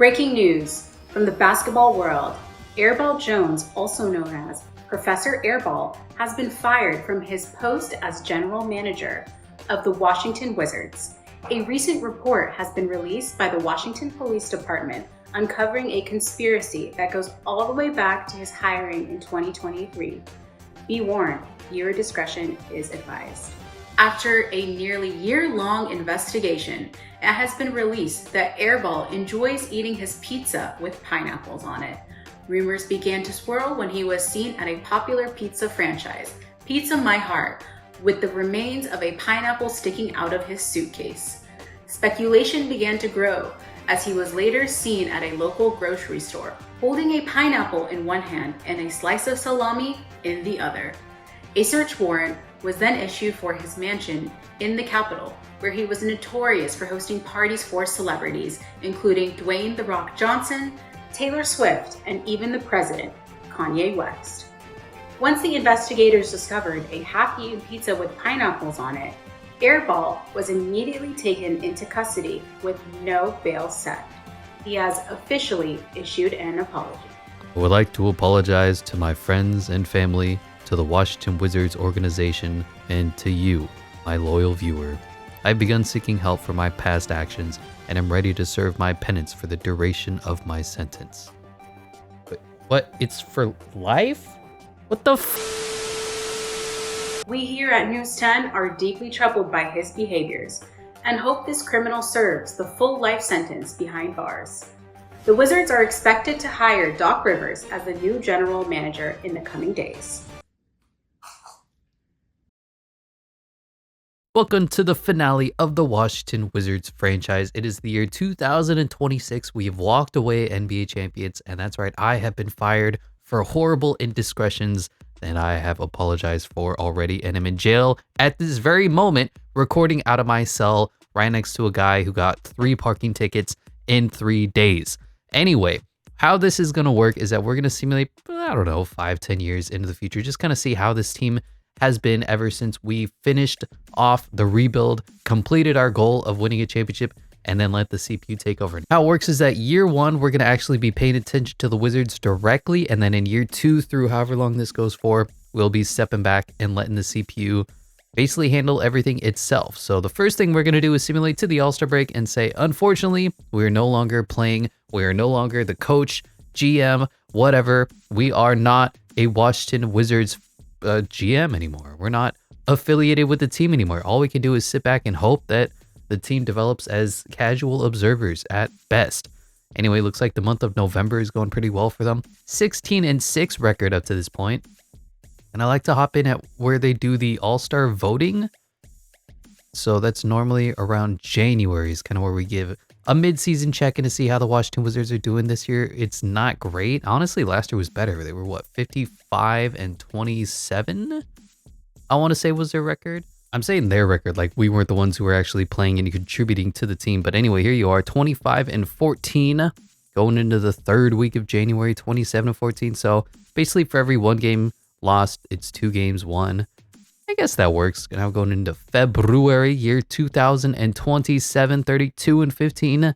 Breaking news from the basketball world. Airball Jones, also known as Professor Airball, has been fired from his post as general manager of the Washington Wizards. A recent report has been released by the Washington Police Department uncovering a conspiracy that goes all the way back to his hiring in 2023. Be warned, viewer discretion is advised. After a nearly year-long investigation, it has been released that Airball enjoys eating his pizza with pineapples on it. Rumors began to swirl when he was seen at a popular pizza franchise, Pizza My Heart, with the remains of a pineapple sticking out of his suitcase. Speculation began to grow as he was later seen at a local grocery store, holding a pineapple in one hand and a slice of salami in the other. A search warrant was then issued for his mansion in the capital, where he was notorious for hosting parties for celebrities, including Dwayne "The Rock" Johnson, Taylor Swift, and even the president, Kanye West. Once the investigators discovered a half-eaten pizza with pineapples on it, Airball was immediately taken into custody with no bail set. He has officially issued an apology. I would like to apologize to my friends and family, to the Washington Wizards organization, and to you, my loyal viewer. I've begun seeking help for my past actions and am ready to serve my penance for the duration of my sentence. What? It's for life? What the We here at News 10 are deeply troubled by his behaviors and hope this criminal serves the full life sentence behind bars. The Wizards are expected to hire Doc Rivers as the new general manager in the coming days. Welcome to the finale of the Washington Wizards franchise. It is the year 2026. We have walked away NBA champions, and that's right, I have been fired for horrible indiscretions that I have apologized for already, and I'm in jail at this very moment, recording out of my cell right next to a guy who got 3 parking tickets in 3 days. Anyway, how this is going to work is that we're going to simulate, I don't know, 5-10 years into the future, just kind of see how this team has been ever since we finished off the rebuild, completed our goal of winning a championship, and then let the CPU take over. How it works is that year 1, we're going to actually be paying attention to the Wizards directly, and then in year 2 through however long this goes for, we'll be stepping back and letting the CPU basically handle everything itself. So the first thing we're going to do is simulate to the All-Star break and say, unfortunately, we are no longer playing. We are no longer the coach, GM, whatever. We are not a Washington Wizards GM anymore. We're not affiliated with the team anymore. All we can do is sit back and hope that the team develops as casual observers at best. Anyway, looks like the month of November is going pretty well for them. 16-6 record up to this point. And I like to hop in at where they do the All-Star voting. So that's normally around January is kind of where we give a mid-season check-in to see how the Washington Wizards are doing this year. It's not great. Honestly, last year was better. They were, what, 55-27? I want to say was their record. I'm saying their record, like we weren't the ones who were actually playing and contributing to the team. But anyway, here you are, 25-14, going into the 3rd week of January, 27-14. So basically for every 1 game lost, it's 2 games won. I guess that works. Now going into February, year 2027, 32-15.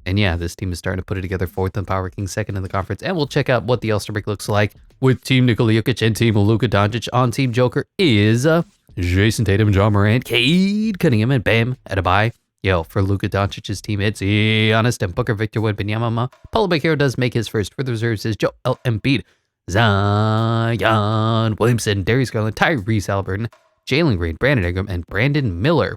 And yeah, this team is starting to put it together, 4th in Power King, 2nd in the conference. And we'll check out what the All-Star break looks like with Team Nikola Jokic and Team Luka Doncic. On Team Joker is Jason Tatum, John Morant, Cade Cunningham, and Bam Adebayo. Yo, for Luka Doncic's team, it's Giannis and Booker, Victor Wembanyama. Paulo Banchero does make his first. For the reserves is Joel Embiid, Zion Williamson, Darius Garland, Tyrese Halliburton, Jalen Green, Brandon Ingram, and Brandon Miller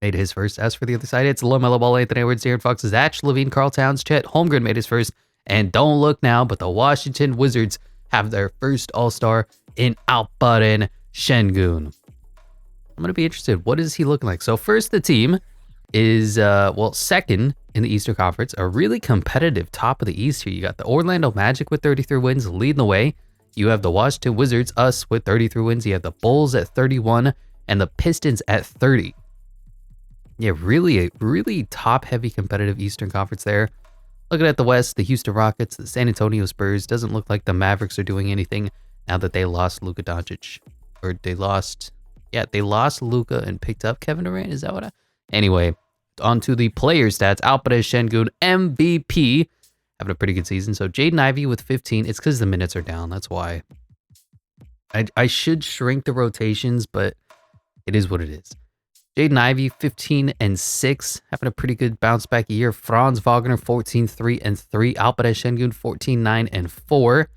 made his first. As for the other side, it's LaMelo Ball, Anthony Edwards, De'Aaron Fox, Zach LaVine, Karl Towns, Chet Holmgren made his first. And don't look now, but the Washington Wizards have their first All-Star in Alperen Şengün. I'm going to be interested. What is he looking like? So first, the team is, well, 2nd in the Eastern Conference, a really competitive top of the East here. You got the Orlando Magic with 33 wins leading the way. You have the Washington Wizards, us, with 33 wins. You have the Bulls at 31 and the Pistons at 30. Yeah, really top-heavy competitive Eastern Conference there. Looking at the West, the Houston Rockets, the San Antonio Spurs. Doesn't look like the Mavericks are doing anything now that they lost Luka Doncic. Or they lost Luka and picked up Kevin Durant. Is that what Anyway, onto the player stats. Alperen Şengün, MVP, having a pretty good season. So Jaden Ivey with 15. It's because the minutes are down. That's why. I should shrink the rotations, but it is what it is. Jaden Ivey, 15 and 6, having a pretty good bounce back year. Franz Wagner, 14, 3 and 3. Alperen Şengün, 14, 9 and 4.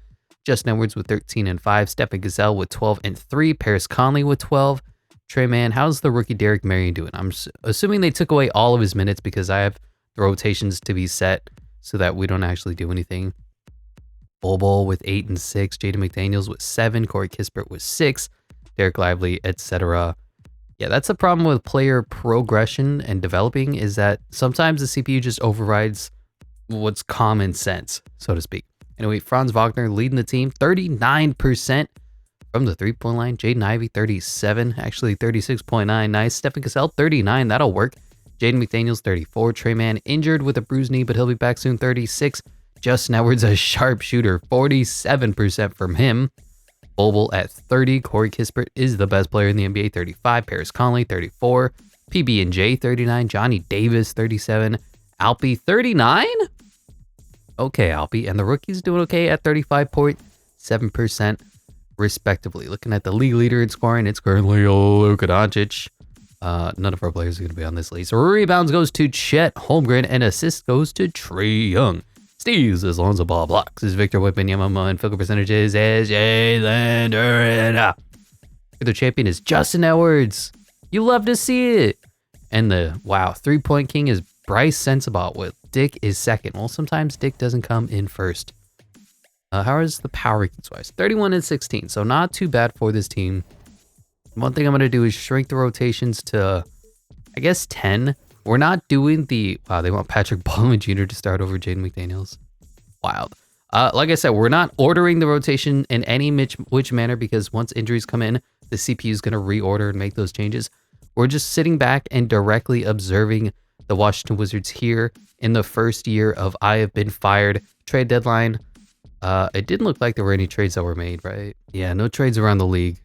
Justin Edwards with 13 and 5. Stephen Gazelle with 12 and 3. Paris Conley with 12. Trey Mann, how's the rookie Derek Marion doing? I'm assuming they took away all of his minutes because I have the rotations to be set so that we don't actually do anything. Bol with 8 and 6. Jaden McDaniels with 7. Corey Kispert with 6. Derek Lively, etc. Yeah, that's the problem with player progression and developing, is that sometimes the CPU just overrides what's common sense, so to speak. Anyway, Franz Wagner leading the team, 39% from the three-point line. Jaden Ivey, 37, actually 36.9. Nice. Stephen Gazelle, 39. That'll work. Jaden McDaniels, 34. Trey Mann injured with a bruised knee, but he'll be back soon, 36. Justin Edwards, a sharp shooter, 47% from him. Bol at 30. Corey Kispert is the best player in the NBA, 35. Paris Conley, 34. PB&J, 39. Johnny Davis, 37. Alpi, 39? Okay, Alpi. And the rookie's doing okay at 35.7%, respectively. Looking at the league leader in scoring, it's currently Luka Doncic. None of our players are going to be on this list. Rebounds goes to Chet Holmgren, and assists goes to Trae Young. Steals is Lonzo Ball, blocks is Victor Wembanyama, and field goal percentages is Jalen Duren. The champion is Justin Edwards. You love to see it. And the, wow, three-point king is Bryce Sensabaugh, with Dick is second. Well, sometimes Dick doesn't come in first. How is the power rankings wise? 31 and 16, so not too bad for this team. One thing I'm going to do is shrink the rotations to, I guess, 10. We're not doing the... Wow, they want Patrick Baldwin Jr. to start over Jaden McDaniels. Wild. Like I said, we're not ordering the rotation in any which manner, because once injuries come in, the CPU is going to reorder and make those changes. We're just sitting back and directly observing the Washington Wizards here in the first year of I have been fired. Trade deadline. It didn't look like there were any trades that were made, right? Yeah, no trades around the league.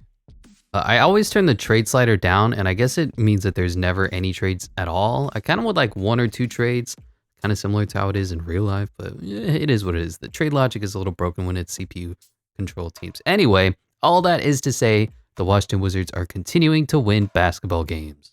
I always turn the trade slider down, and I guess it means that there's never any trades at all. I kind of would like 1 or 2 trades, kind of similar to how it is in real life, but it is what it is. The trade logic is a little broken when it's CPU control teams. Anyway, all that is to say, the Washington Wizards are continuing to win basketball games.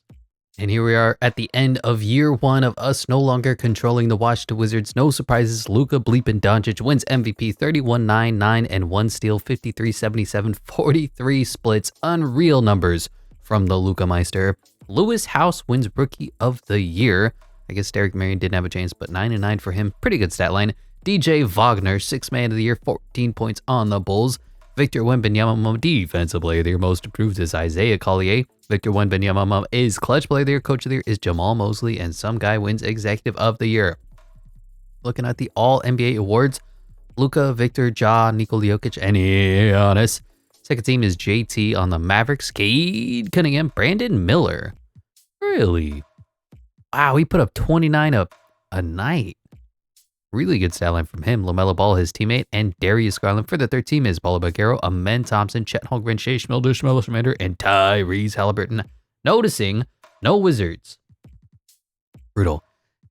And here we are at the end of year 1 of us no longer controlling the Washington Wizards. No surprises. Luka Bleepin Doncic wins MVP, 31-9, 9 and 1 steal, 53-77, 43 splits. Unreal numbers from the Luka Meister. Lewis House wins Rookie of the Year. I guess Derek Marion didn't have a chance, but 9 and 9 for him. Pretty good stat line. DJ Wagner, 6th man of the year, 14 points on the Bulls. Victor Wembanyama, defensive player of the year, most improved is Isaiah Collier. Victor Wembanyama is clutch player of the year, coach of the year is Jamal Mosley, and some guy wins executive of the year. Looking at the all NBA awards, Luka, Victor, Ja, Nikola Jokic, and Giannis. Second team is JT on the Mavericks. Cade Cunningham, Brandon Miller. Really? Wow, he put up 29 a night. Really good stat line from him. LaMelo Ball, his teammate, and Darius Garland. For the third team is Paolo Banchero, Amen Thompson, Chet Holmgren, Shea Schmilder, Schmander, and Tyrese Halliburton. Noticing no Wizards. Brutal.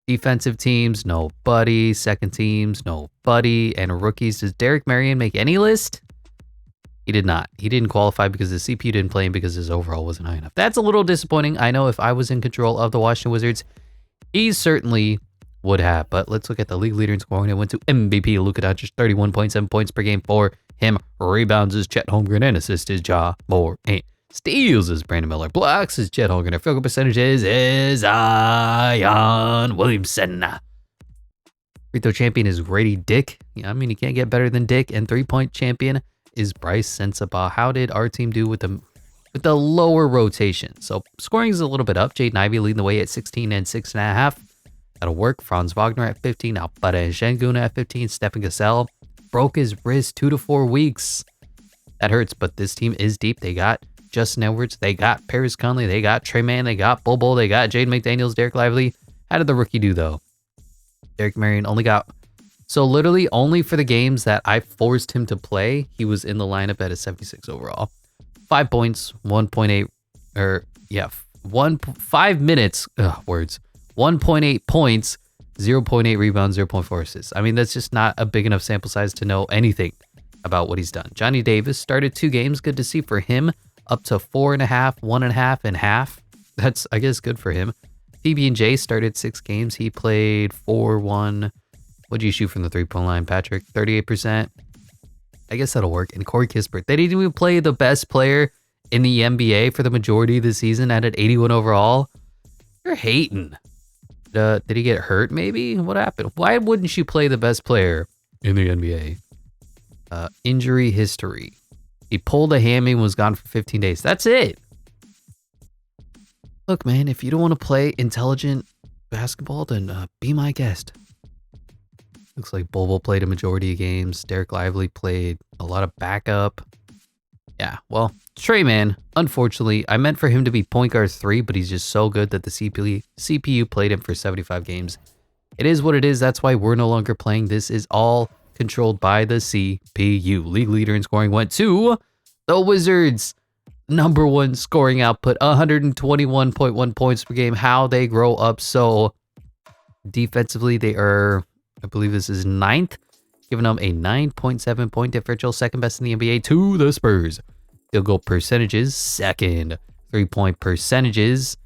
Defensive teams, nobody. Second teams, nobody. And rookies, does Derek Marion make any list? He did not. He didn't qualify because the CPU didn't play him because his overall wasn't high enough. That's a little disappointing. I know if I was in control of the Washington Wizards, he certainly would have. But let's look at the league leader in scoring. It went to MVP Luka Doncic, 31.7 points per game for him. Rebounds is Chet Holmgren, and assists is Ja Morant. Steals is Brandon Miller. Blocks is Chet Holmgren. Our field goal percentages is Zion Williamson. Free throw champion is Grady Dick. Yeah, I mean, you can't get better than Dick. And three-point champion is Bryce Sensabaugh. How did our team do with the lower rotation? So scoring is a little bit up. Jaden Ivey leading the way at 16 and 6.5. That'll work. Franz Wagner at 15. Alperen Şengün at 15. Stephen Gazelle broke his wrist 2 to 4 weeks. That hurts, but this team is deep. They got Justin Edwards. They got Paris Conley. They got Trey Mann. They got Bol. They got Jaden McDaniels, Derek Lively. How did the rookie do, though? Derek Marion only got... So literally only for the games that I forced him to play, he was in the lineup at a 76 overall. 5 points, 1.8... 5 minutes... words. 1.8 points, 0.8 rebounds, 0.4 assists. I mean, that's just not a big enough sample size to know anything about what he's done. Johnny Davis started 2 games. Good to see for him. Up to 4.5, 1.5, and half. That's, I guess, good for him. PB&J started 6 games. He played 4-1. What'd you shoot from the 3-point line, Patrick? 38%. I guess that'll work. And Corey Kispert. They didn't even play the best player in the NBA for the majority of the season at an 81 overall. You're hating. Did he get hurt maybe? What happened? Why wouldn't you play the best player in the NBA? Injury history. He pulled a hammy and was gone for 15 days. That's it. Look, man, if you don't want to play intelligent basketball, then be my guest. Looks like Bobo played a majority of games. Derek Lively played a lot of backup. Yeah, well, Trey, man, unfortunately, I meant for him to be point guard 3, but he's just so good that the CPU played him for 75 games. It is what it is. That's why we're no longer playing. This is all controlled by the CPU. League leader in scoring went to the Wizards. Number 1 scoring output, 121.1 points per game. How they grow up so defensively, they are, I believe this is 9th, giving them a 9.7 point differential, second best in the NBA to the Spurs. Field goal percentages, 2nd. 3-point percentages,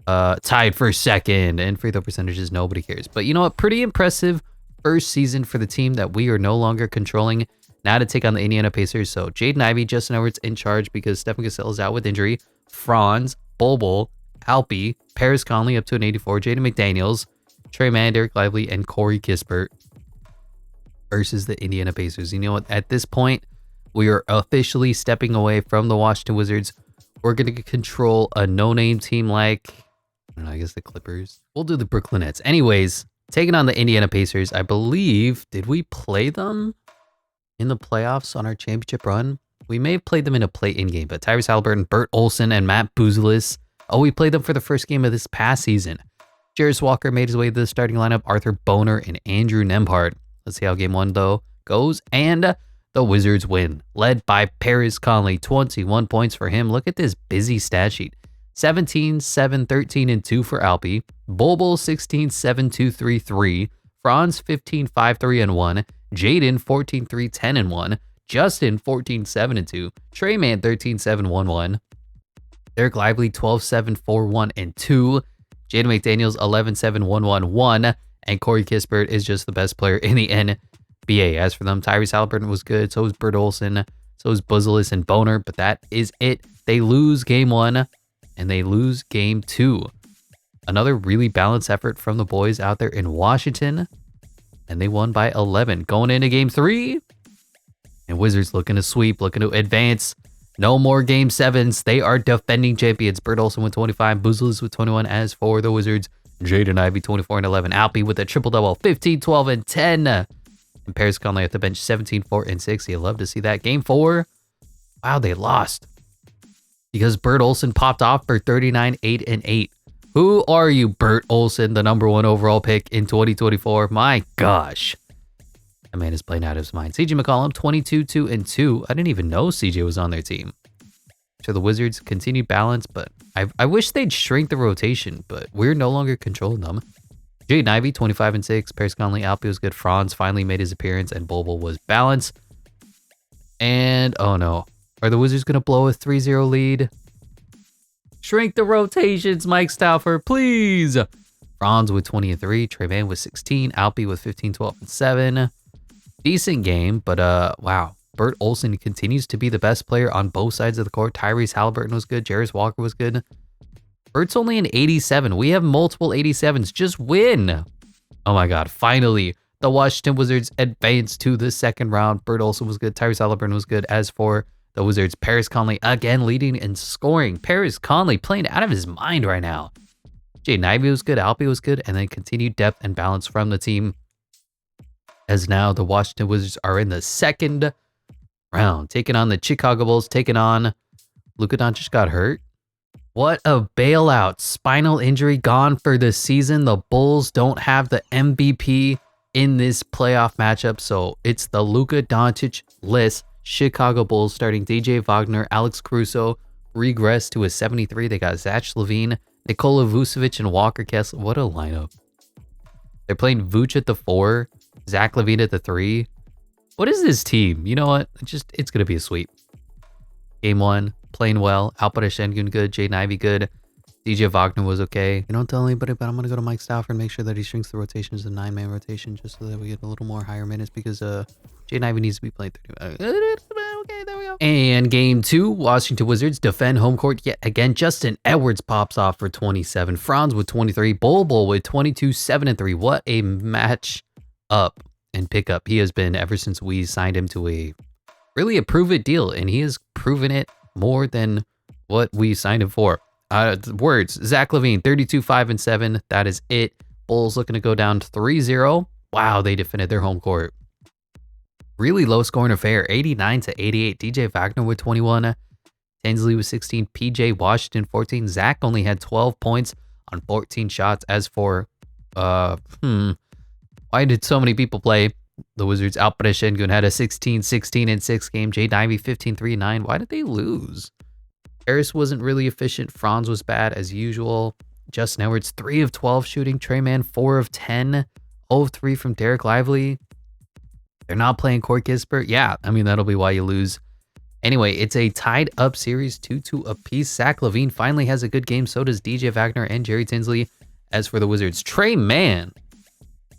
tied for 2nd. And free throw percentages, nobody cares. But you know what? Pretty impressive first season for the team that we are no longer controlling. Now to take on the Indiana Pacers. So Jaden Ivey, Justin Edwards in charge because Stephen Cassell is out with injury. Franz, Bol, Alpi, Paris Conley up to an 84. Jaden McDaniels, Trey Mann, Derek Lively, and Corey Kispert versus the Indiana Pacers. You know what? At this point, we are officially stepping away from the Washington Wizards. We're going to control a no-name team like, I don't know, I guess the Clippers. We'll do the Brooklyn Nets. Anyways, taking on the Indiana Pacers, I believe, did we play them in the playoffs on our championship run? We may have played them in a play-in game, but Tyrese Halliburton, Bert Olson, and Matt Buzelis. Oh, we played them for the first game of this past season. Jarris Walker made his way to the starting lineup. Arthur Boner and Andrew Nembhard. Let's see how game 1, though, goes. And the Wizards win, led by Paris Conley. 21 points for him. Look at this busy stat sheet. 17, 7, 13, and 2 for Alpi. Bol 16, 7, 2, 3, 3. Franz 15, 5, 3, and 1. Jaden 14, 3, 10, and 1. Justin 14, 7, and 2. Trey Mann 13, 7, 1, 1. Derek Lively 12, 7, 4, 1, and 2. Jaden McDaniels 11, 7, 1, 1, 1. And Corey Kispert is just the best player in the NBA. As for them, Tyrese Halliburton was good. So was Bert Olson. So was Buzelis and Boner. But that is it. They lose game 1 and they lose game 2. Another really balanced effort from the boys out there in Washington. And they won by 11. Going into game 3. And Wizards looking to sweep, looking to advance. No more game 7s. They are defending champions. Bert Olson with 25. Buzelis with 21. As for the Wizards, Jaden Ivey 24 and 11. Alpi with a triple-double, 15, 12, and 10. And Paris Conley at the bench, 17, 4, and 6. You love to see that. Game 4. Wow, they lost. Because Bert Olson popped off for 39, 8, and 8. Who are you, Bert Olson, the number 1 overall pick in 2024? My gosh. That man is playing out of his mind. CJ McCollum, 22, 2, and 2. I didn't even know CJ was on their team. So the Wizards continue balance, but I wish they'd shrink the rotation, but we're no longer controlling them. Jaden Ivey, 25 and 6. Paris Conley, Alpi was good. Franz finally made his appearance, and Bol was balanced. And, oh no. Are the Wizards going to blow a 3-0 lead? Shrink the rotations, Mike Stauffer, please. Franz with 20 and 3. Trey Mann with 16. Alpi with 15, 12, and 7. Decent game, but wow. Bert Olson continues to be the best player on both sides of the court. Tyrese Halliburton was good. Jarris Walker was good. Bert's only an 87. We have multiple 87s. Just win. Oh my God. Finally, the Washington Wizards advanced to the 2nd round. Bert Olson was good. Tyrese Halliburton was good. As for the Wizards, Paris Conley again leading and scoring. Paris Conley playing out of his mind right now. Jaden Ivey was good. Alpi was good. And then continued depth and balance from the team. As now the Washington Wizards are in the 2nd round, taking on the Chicago Bulls, taking on Luka Doncic got hurt. What a bailout. Spinal injury gone for the season. The Bulls don't have the MVP in this playoff matchup, so it's the Luka Doncic-less Chicago Bulls starting DJ Wagner, Alex Caruso regressed to a 73. They got Zach LaVine, Nikola Vucevic and Walker Kessler. What a lineup. They're playing Vooch at the 4, Zach LaVine at the 3. What is this team? You know what? It's going to be a sweep. Game 1, playing well. Alperen Şengün good. Jaden Ivey good. DJ Wagner was okay. You don't tell anybody, but I'm going to go to Mike Stauffer and make sure that he shrinks the rotations to 9-man rotation just so that we get a little more higher minutes because Jaden Ivey needs to be playing 30. Okay, there we go. And game 2, Washington Wizards defend home court yet again. Justin Edwards pops off for 27. Franz with 23. Bol with 22, 7-3. What a match up and pickup he has been ever since we signed him to a prove-it deal, and he has proven it more than what we signed him for. Words, Zach LaVine, 32, 5-7. That is it. Bulls looking to go down 3-0. Wow, they defended their home court. Really low scoring affair, 89-88. DJ Wagner with 21. Tinsley with 16. PJ Washington, 14. Zach only had 12 points on 14 shots. As for, why did so many people play? The Wizards, Alperen Şengün had a 16-16-6 game. Jaden Ivey, 15-3-9. Why did they lose? Harris wasn't really efficient. Franz was bad as usual. Justin Edwards, 3 of 12 shooting. Trey Mann, 4 of 10. 0 of 3 from Derek Lively. They're not playing Corey Kispert. Yeah, I mean, that'll be why you lose. Anyway, it's a tied up series, 2-2 apiece. Zach LaVine finally has a good game. So does DJ Wagner and Jerry Tinsley. As for the Wizards, Trey Mann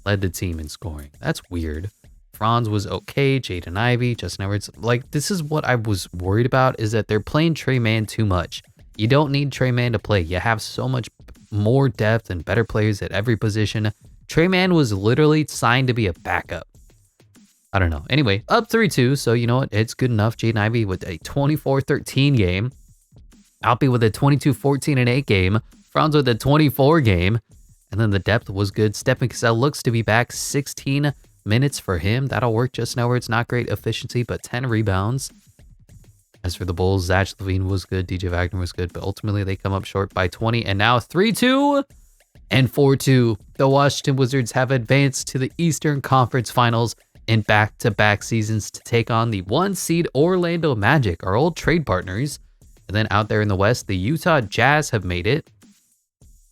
led the team in scoring. That's weird. Franz was okay. Jaden Ivey, Justin Edwards. Like, this is what I was worried about, is that they're playing Trey Mann too much. You don't need Trey Mann to play. You have so much more depth and better players at every position. Trey Mann was literally signed to be a backup. I don't know. Anyway, up 3-2. So, you know what? It's good enough. Jaden Ivey with a 24-13 game. Alpi with a 22-14-8 game. Franz with a 24 game. And then the depth was good. Stephen Cassell looks to be back. 16 minutes for him. That'll work. Just now where it's not great efficiency, but 10 rebounds. As for the Bulls, Zach LaVine was good. DJ Wagner was good, but ultimately they come up short by 20. And now 3-2 and 4-2. The Washington Wizards have advanced to the Eastern Conference Finals in back-to-back seasons to take on the 1-seed Orlando Magic, our old trade partners. And then out there in the West, the Utah Jazz have made it.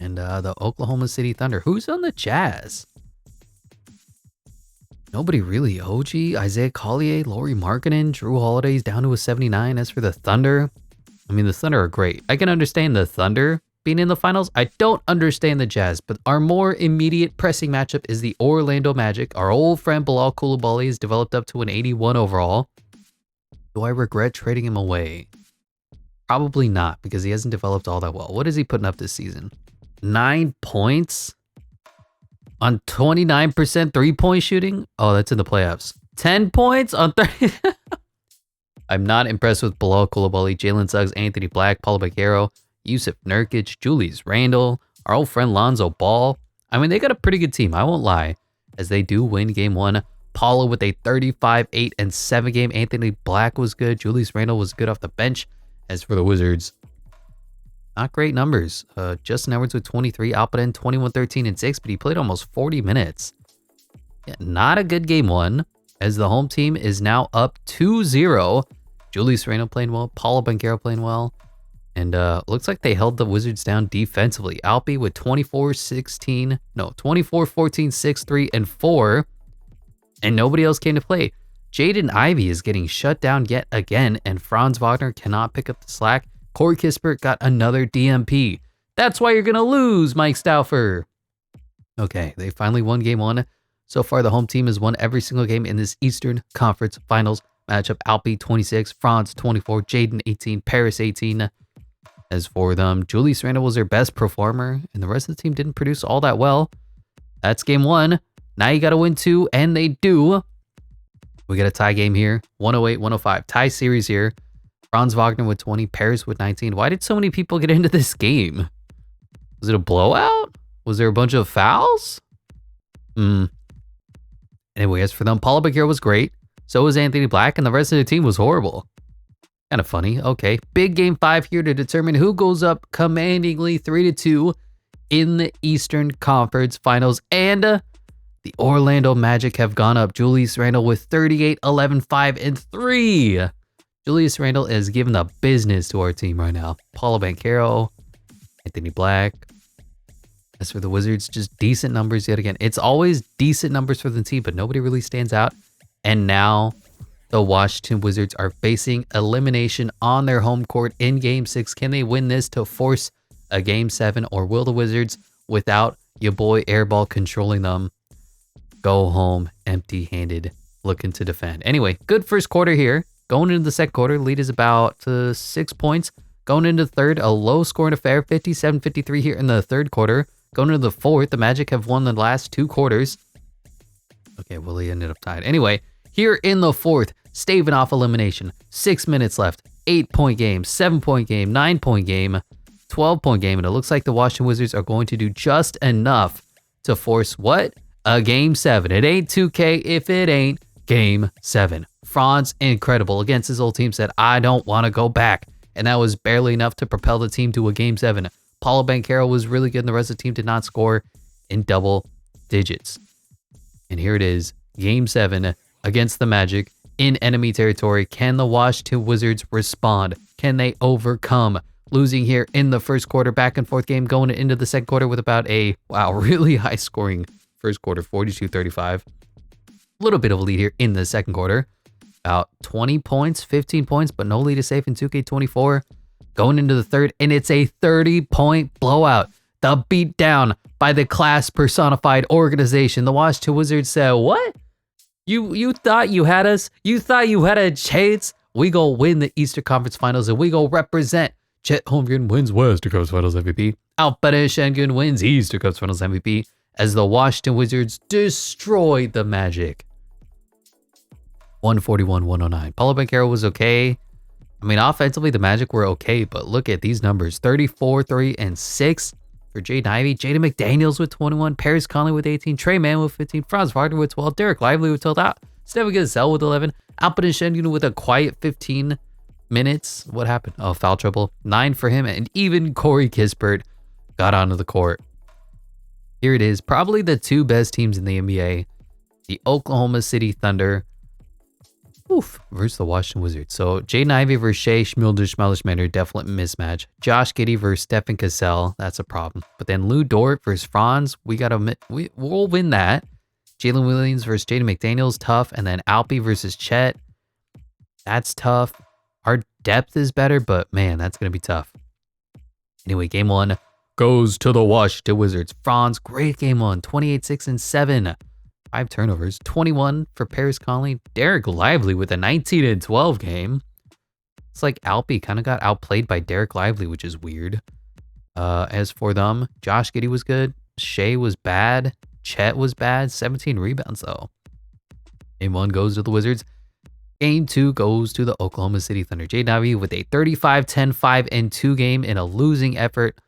And the Oklahoma City Thunder. Who's on the Jazz? Nobody really. OG, Isaiah Collier, Lauri Markkanen, Drew Holiday's down to a 79. As for the Thunder, I mean, the Thunder are great. I can understand the Thunder being in the finals. I don't understand the Jazz, but our more immediate pressing matchup is the Orlando Magic. Our old friend Bilal Coulibaly has developed up to an 81 overall. Do I regret trading him away? Probably not, because he hasn't developed all that well. What is he putting up this season? 9 points on 29% three-point shooting? Oh, that's in the playoffs. 10 points on 30. I'm not impressed with Bilal Coulibaly, Jalen Suggs, Anthony Black, Paulo Banchero, Yusuf Nurkic, Julius Randle, our old friend Lonzo Ball. I mean, they got a pretty good team, I won't lie, as they do win game 1. Paulo with a 35-8-7 game. Anthony Black was good. Julius Randle was good off the bench. As for the Wizards, not great numbers. Justin Edwards with 23, Alperen 21-13-6, but he played almost 40 minutes. Yeah, not a good game 1, as the home team is now up 2-0. Julius Randle playing well, Paulo Banchero playing well, and looks like they held the Wizards down defensively. Alpi with 24-14, 6-3, and 4, and nobody else came to play. Jaden Ivey is getting shut down yet again, and Franz Wagner cannot pick up the slack. Corey Kispert got another DMP. That's why you're going to lose, Mike Stauffer. Okay, they finally won game 1. So far, the home team has won every single game in this Eastern Conference Finals matchup. Alpi 26, Franz 24, Jaden 18, Paris 18. As for them, Julius Randle was their best performer, and the rest of the team didn't produce all that well. That's game 1. Now you got to win 2, and they do. We got a tie game here, 108-105. Tie series here. Franz Wagner with 20, Paris with 19. Why did so many people get into this game? Was it a blowout? Was there a bunch of fouls? Anyway, as for them, Paulo Banchero was great. So was Anthony Black, and the rest of the team was horrible. Kind of funny. Okay, big game 5 here to determine who goes up commandingly 3-2 in the Eastern Conference Finals. And the Orlando Magic have gone up. Julius Randle with 38, 11, 5, and 3. Julius Randle is giving the business to our team right now. Paulo Banchero, Anthony Black. As for the Wizards, just decent numbers yet again. It's always decent numbers for the team, but nobody really stands out. And now the Washington Wizards are facing elimination on their home court in Game 6. Can they win this to force a Game 7, or will the Wizards, without your boy Airball controlling them, go home empty-handed, looking to defend? Anyway, good first quarter here. Going into the second quarter, lead is about 6 points. Going into the third, a low-scoring affair, 57-53 here in the third quarter. Going into the fourth, the Magic have won the last 2 quarters. Okay, well, he ended up tied. Anyway, here in the fourth, staving off elimination. 6 minutes left. 8-point game, 7-point game, 9-point game, 12-point game. And it looks like the Washington Wizards are going to do just enough to force what? A Game 7. It ain't 2K if it ain't Game 7. Franz, incredible. Against his old team, said, I don't want to go back. And that was barely enough to propel the team to a Game 7. Paulo Banchero was really good, and the rest of the team did not score in double digits. And here it is, Game 7 against the Magic in enemy territory. Can the Washington Wizards respond? Can they overcome? Losing here in the first quarter, back and forth game going into the second quarter with about a, really high scoring first quarter, 42-35. A little bit of a lead here in the second quarter. About 20 points, 15 points, but no lead is safe in 2K24. Going into the third, and it's a 30-point blowout. The beatdown by the class personified organization. The Washington Wizards said, what? You thought you had us? You thought you had a chance? We go win the Eastern Conference Finals, and we go represent. Chet Holmgren wins Western Conference Finals MVP. Alperen Şengün wins Eastern Conference Finals MVP as the Washington Wizards destroy the Magic. 141-109. Paulo Banchero was okay. I mean, offensively, the Magic were okay, but look at these numbers. 34, 3, and 6 for Jaden Ivey. Jaden McDaniels with 21. Paris Conley with 18. Trey Mann with 15. Franz Wagner with 12. Derek Lively with 12. Stephen Gazelle with 11. Alperen Şengün with a quiet 15 minutes. What happened? Oh, foul trouble. 9 for him, and even Corey Kispert got onto the court. Here it is. Probably the 2 best teams in the NBA. The Oklahoma City Thunder versus the Washington Wizards. So Jaden Ivey versus Shea Schmilder-Schmellish-Manor, definite mismatch. Josh Giddey versus Stephen Cassell, that's a problem. But then Lou Dort versus Franz, we'll win that. Jalen Williams versus Jaden McDaniels, tough. And then Alpi versus Chet, that's tough. Our depth is better, but man, that's gonna be tough. Anyway, game 1 goes to the Washington Wizards. Franz, great game 1, 28, 6, and 7. 5 turnovers, 21 for Paris Conley. Derek Lively with a 19 and 12 game. It's like Alpi kind of got outplayed by Derek Lively, which is weird. As for them, Josh Giddey was good. Shea was bad. Chet was bad. 17 rebounds, though. Game 1 goes to the Wizards. Game 2 goes to the Oklahoma City Thunder. Jaden Ivey with a 35, 10, 5, and 2 game in a losing effort.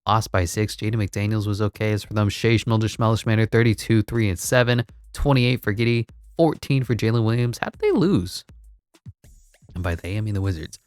Lost by 6. Jaden McDaniels was okay. As for them, Shea Schmilder-Schmellish-Manor, 32, 3, and 7. 28 for Giddey. 14 for Jalen Williams. How did they lose? And by they, I mean the Wizards.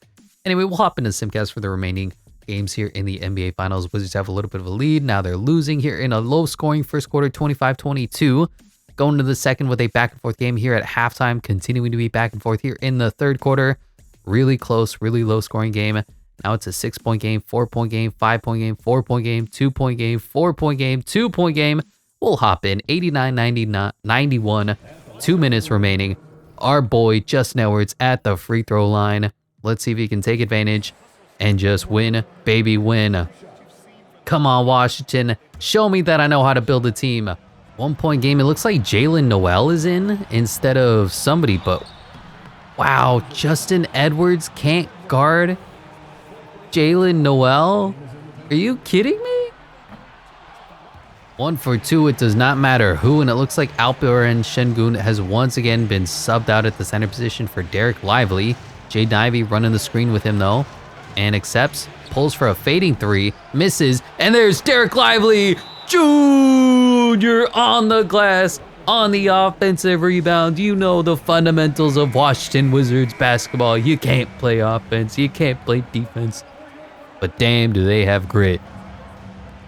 Anyway, we'll hop into Simcast for the remaining games here in the NBA Finals. Wizards have a little bit of a lead. Now they're losing here in a low-scoring first quarter, 25-22. Going to the second with a back-and-forth game here at halftime. Continuing to be back-and-forth here in the third quarter. Really close, really low-scoring game. Now it's a 6-point game, 4-point game, 5-point game, 4-point game, 2-point game, 4-point game, 2-point game. We'll hop in 89-91, 2 minutes remaining. Our boy Justin Edwards at the free throw line. Let's see if he can take advantage and just win, baby, win. Come on, Washington. Show me that I know how to build a team. 1-point game. It looks like Jalen Noel is in instead of somebody, but wow, Justin Edwards can't guard Jalen Noel? Are you kidding me? 1 for 2, it does not matter who, and it looks like Alperen Şengün has once again been subbed out at the center position for Derek Lively. Jaden Ivey running the screen with him though, and accepts, pulls for a fading 3, misses, and there's Derek Lively Jr. on the glass, on the offensive rebound. You know the fundamentals of Washington Wizards basketball. You can't play offense, you can't play defense. But damn, do they have grit.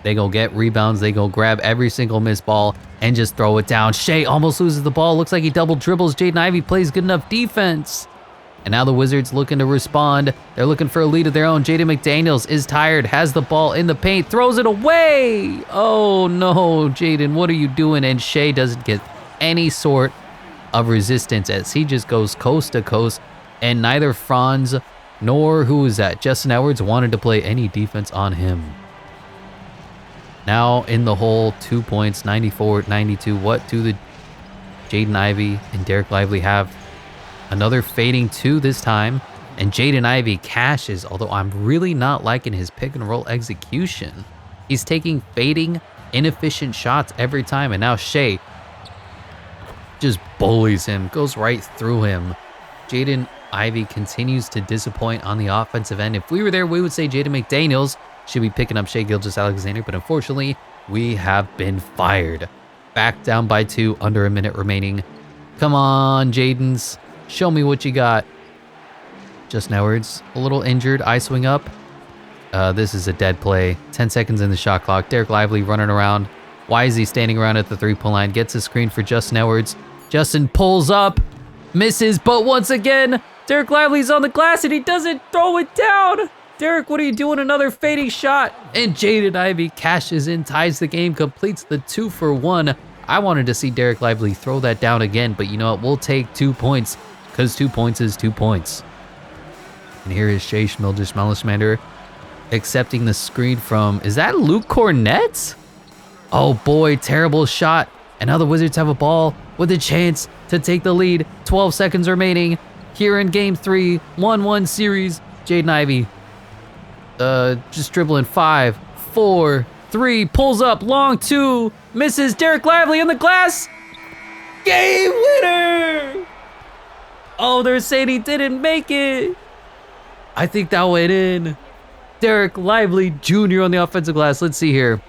They go get rebounds. They go grab every single missed ball and just throw it down. Shea almost loses the ball. Looks like he double dribbles. Jaden Ivey plays good enough defense. And now the Wizards looking to respond. They're looking for a lead of their own. Jaden McDaniels is tired, has the ball in the paint, throws it away. Oh no, Jaden, what are you doing? And Shea doesn't get any sort of resistance as he just goes coast to coast. And neither Franz nor who is that? Justin Edwards wanted to play any defense on him. Now in the hole, 2 points, 94-92. What do the Jaden Ivey and Derek Lively have? Another fading 2 this time. And Jaden Ivey cashes, although I'm really not liking his pick and roll execution. He's taking fading, inefficient shots every time. And now Shea just bullies him, goes right through him. Jaden Ivey continues to disappoint on the offensive end. If we were there, we would say Jaden McDaniels should be picking up Shea Gilgeous-Alexander, but unfortunately, we have been fired. Back down by 2, under a minute remaining. Come on, Jadens. Show me what you got. Justin Edwards, a little injured, eye swing up. This is a dead play. 10 seconds in the shot clock. Derek Lively running around. Why is he standing around at the three-point line? Gets a screen for Justin Edwards. Justin pulls up, misses, but once again, Derek Lively's on the glass and he doesn't throw it down. Derek, what are you doing? Another fading shot. And Jaden Ivey cashes in, ties the game, completes the 2-for-1. I wanted to see Derek Lively throw that down again, but you know what? We'll take 2 points because 2 points is 2 points. And here is Shea Gilgeous-Alexander accepting the screen from, is that Luke Cornett? Oh boy, terrible shot. And now the Wizards have a ball with a chance to take the lead. 12 seconds remaining here in game 3, 1-1 series. Jaden Ivey just dribbling 5, 4, 3, pulls up, long 2, misses. Derek Lively in the glass. Game winner! Oh, they're saying he didn't make it. I think that went in. Derek Lively Jr. on the offensive glass. Let's see here.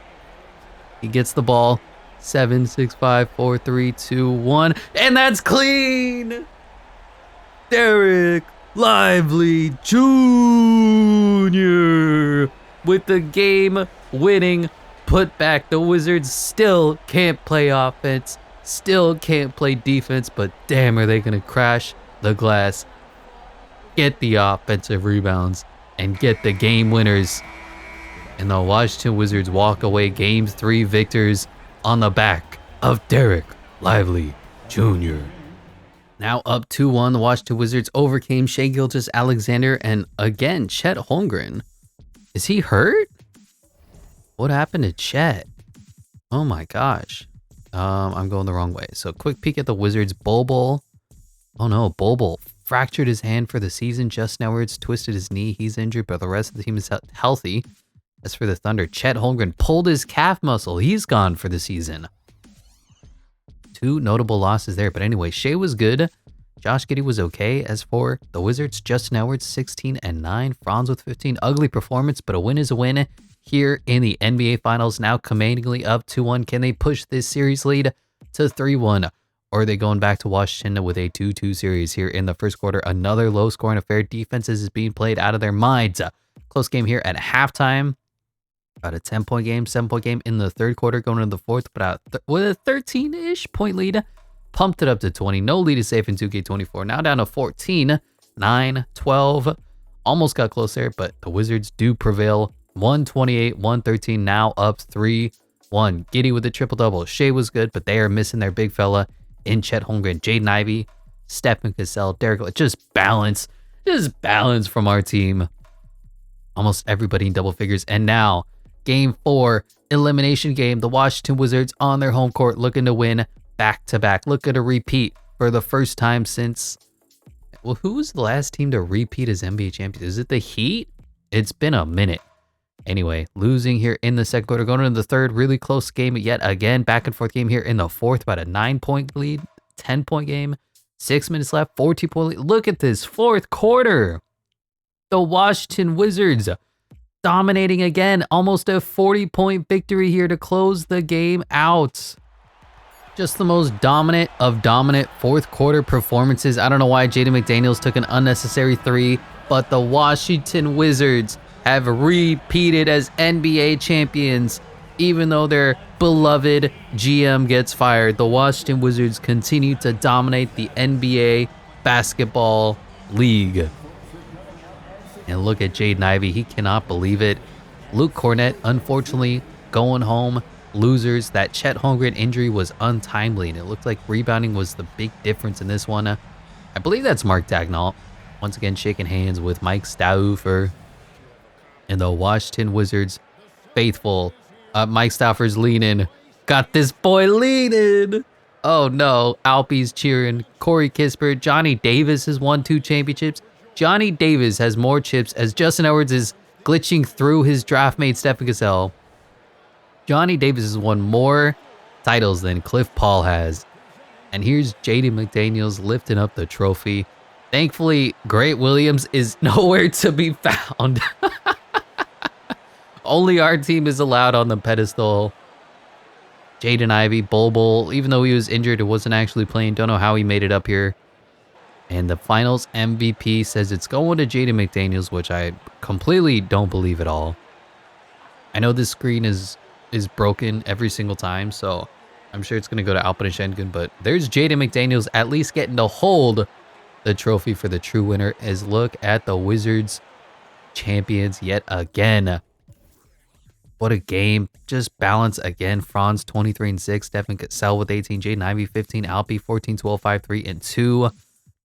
He gets the ball. 7, 6, 5, 4, 3, 2, 1. And that's clean. Derek Lively Jr. with the game-winning putback. The Wizards still can't play offense, still can't play defense, but damn, are they going to crash the glass, get the offensive rebounds, and get the game winners. And the Washington Wizards walk away Game 3 victors on the back of Derek Lively Jr. Now up 2-1, the Washington Wizards overcame Shea Gilgeous-Alexander, and again, Chet Holmgren. Is he hurt? What happened to Chet? Oh my gosh. I'm going the wrong way. So quick peek at the Wizards. Bobo. Oh no, Bobo fractured his hand for the season. Justin Edwards twisted his knee. He's injured, but the rest of the team is healthy. As for the Thunder, Chet Holmgren pulled his calf muscle. He's gone for the season. 2 notable losses there. But anyway, Shea was good. Josh Giddey was okay. As for the Wizards, Justin Edwards 16 and 9. Franz with 15. Ugly performance, but a win is a win here in the NBA Finals. Now commandingly up 2-1. Can they push this series lead to 3-1? Or are they going back to Washington with a 2-2 series here in the first quarter? Another low-scoring affair. Defenses is being played out of their minds. Close game here at halftime. About a 10-point game, 7-point game in the third quarter, going into the fourth, but with a 13-ish point lead, pumped it up to 20. No lead is safe in 2K24. Now down to 14, 9, 12. Almost got close there, but the Wizards do prevail. 128, 113, now up 3-1. Giddey with a triple-double. Shea was good, but they are missing their big fella in Chet Holmgren. Jaden Ivey, Stephen Cassell, Derek, just balance from our team. Almost everybody in double figures. And now, Game 4, elimination game. The Washington Wizards on their home court looking to win back-to-back. Looking to repeat for the first time since... Well, who was the last team to repeat as NBA champions? Is it the Heat? It's been a minute. Anyway, losing here in the second quarter. Going into the third, really close game yet again. Back and forth game here in the fourth. About a 9-point lead. 10-point game. 6 minutes left. 14-point lead. Look at this fourth quarter. The Washington Wizards dominating again. Almost a 40-point victory here to close the game out. Just the most dominant of dominant fourth quarter performances. I don't know why Jaden McDaniels took an unnecessary 3, but the Washington Wizards have repeated as NBA champions. Even though their beloved GM gets fired, the Washington Wizards continue to dominate the NBA basketball league. And look at Jaden Ivey. He cannot believe it. Luke Cornett, unfortunately, going home. Losers. That Chet Holmgren injury was untimely, and it looked like rebounding was the big difference in this one. I believe that's Mark Dagnall. Once again, shaking hands with Mike Stauffer and the Washington Wizards faithful. Mike Stauffer's leaning. Got this boy leaning. Oh no, Alpie's cheering. Corey Kispert. Johnny Davis has won 2 championships. Johnny Davis has more chips as Justin Edwards is glitching through his draft mate Stephen Cassell. Johnny Davis has won more titles than Cliff Paul has. And here's Jaden McDaniels lifting up the trophy. Thankfully, Grant Williams is nowhere to be found. Only our team is allowed on the pedestal. Jaden Ivey, Bol, even though he was injured, it wasn't actually playing. Don't know how he made it up here. And the finals MVP says it's going to Jaden McDaniels, which I completely don't believe at all. I know this screen is broken every single time, so I'm sure it's going to go to Alpin Schengen, but there's Jaden McDaniels at least getting to hold the trophy for the true winner. As look at the Wizards champions yet again. What a game. Just balance again. Franz 23-6. Stephen Cassell with 18. Jaden Ivey 15. Alpi 14, 12, 5, 3, and 2.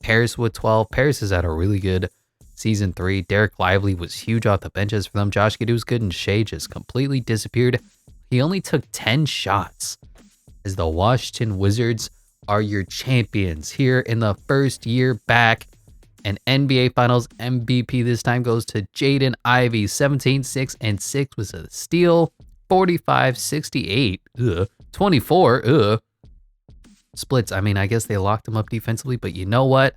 Paris with 12. Paris has had a really good season 3. Derek Lively was huge off the benches for them. Josh Giddey was good, and Shea just completely disappeared. He only took 10 shots as the Washington Wizards are your champions here in the first year back. And NBA Finals MVP this time goes to Jaden Ivey. 17, 6, and 6 was a steal. 45, 68, 24, splits. I mean, I guess they locked him up defensively, but you know what?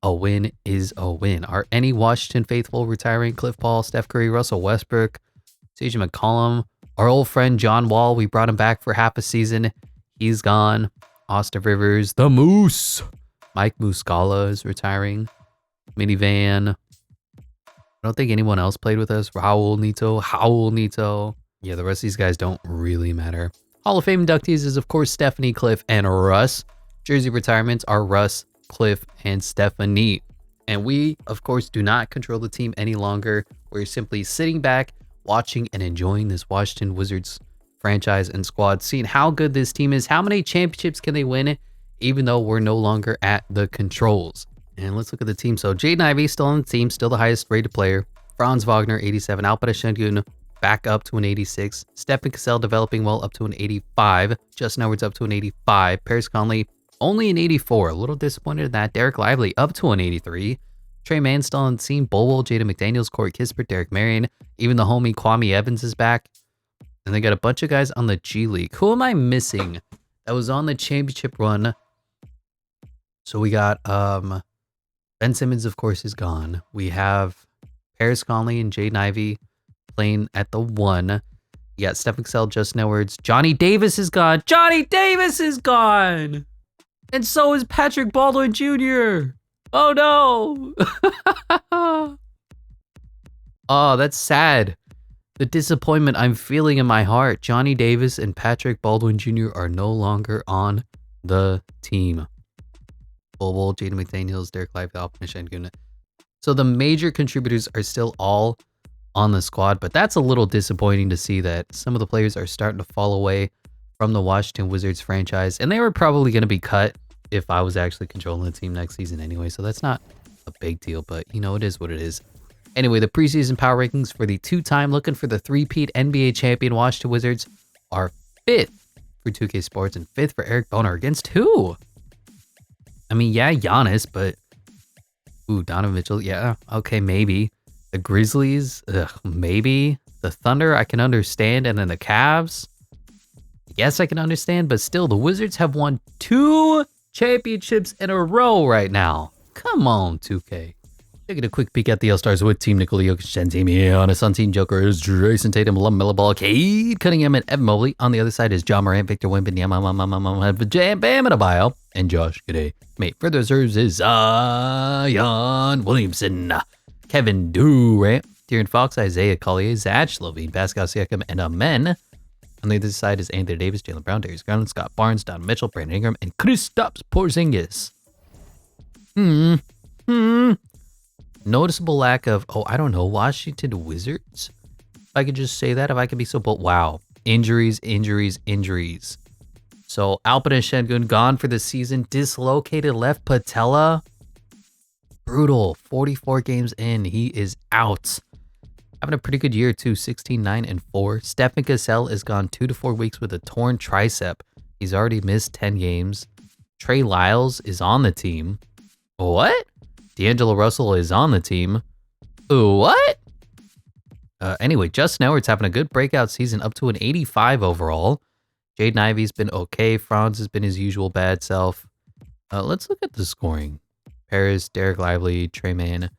A win is a win. Are any Washington faithful retiring? Cliff Paul, Steph Curry, Russell Westbrook, CJ McCollum, our old friend John Wall. We brought him back for half a season. He's gone. Austin Rivers, the Moose. Mike Muscala is retiring. Minivan. I don't think anyone else played with us. Raul Neto. Yeah, the rest of these guys don't really matter. Hall of Fame inductees is, of course, Stephanie, Cliff, and Russ. Jersey retirements are Russ, Cliff, and Stephanie. And we, of course, do not control the team any longer. We're simply sitting back, watching, and enjoying this Washington Wizards franchise and squad, seeing how good this team is, how many championships can they win, even though we're no longer at the controls. And let's look at the team. So Jaden Ivey still on the team, still the highest rated player. Franz Wagner, 87. Alperen Şengün back up to an 86. Stephen Cassell developing well up to an 85. Justin Edwards up to an 85. Paris Conley only an 84. A little disappointed in that. Derek Lively up to an 83. Trey Mann still on the team. Bol, Jaden McDaniels, Corey Kispert, Derek Marion. Even the homie Kwame Evans is back. And they got a bunch of guys on the G League. Who am I missing that was on the championship run? So we got Ben Simmons, of course, is gone. We have Paris Conley and Jaden Ivey playing at the 1. You got Stephen Cassell, Justin Edwards. Johnny Davis is gone. Johnny Davis is gone. And so is Patrick Baldwin Jr. Oh, no. Oh, that's sad. The disappointment I'm feeling in my heart. Johnny Davis and Patrick Baldwin Jr. are no longer on the team. Bol, Jaden McDaniels, Derek Lively, Alperen Şengün. So the major contributors are still all on the squad, but that's a little disappointing to see that some of the players are starting to fall away from the Washington Wizards franchise, and they were probably going to be cut if I was actually controlling the team next season anyway, so that's not a big deal, but you know, it is what it is. Anyway, the preseason power rankings for the 2-time looking for the 3-peat NBA champion Washington Wizards are 5th for 2K Sports and 5th for Eric Boner. Against who? I mean, yeah, Giannis, but... Ooh, Donovan Mitchell, yeah, okay, maybe. The Grizzlies, maybe. The Thunder, I can understand, and then the Cavs, yes, I can understand, but still, the Wizards have won 2 championships in a row right now. Come on, 2K. Taking a quick peek at the All-Stars with Team Nikola Jokic and Team Giannis. On Team Joker is Jason Tatum, LaMelo Ball, Cade Cunningham, and Evan Mobley. On the other side is John Morant, Victor Wembanyama, Bam Adebayo, and Josh Giddey. Mate, for the reserves is Zion Williamson, Kevin Durant, De'Aaron Fox, Isaiah Collier, Zach Levine, Pascal Siakam, and Amen. On the other side is Anthony Davis, Jaylen Brown, Darius Garland, Scott Barnes, Don Mitchell, Brandon Ingram, and Kristaps Porzingis. Noticeable lack of, I don't know, Washington Wizards? If I could just say that, if I could be so bold. Wow. Injuries. So Alperen Şengün gone for the season. Dislocated left patella. Brutal. 44 games in. He is out. Having a pretty good year too. 16-9-4. Stephen Cassell is gone 2 to 4 weeks with a torn tricep. He's already missed 10 games. Trey Lyles is on the team. What? D'Angelo Russell is on the team. What? Anyway, Justin Edwards having a good breakout season, up to an 85 overall. Jaden Ivey's been okay. Franz has been his usual bad self. Let's look at the scoring. Paris, Derek Lively, Trey Mann.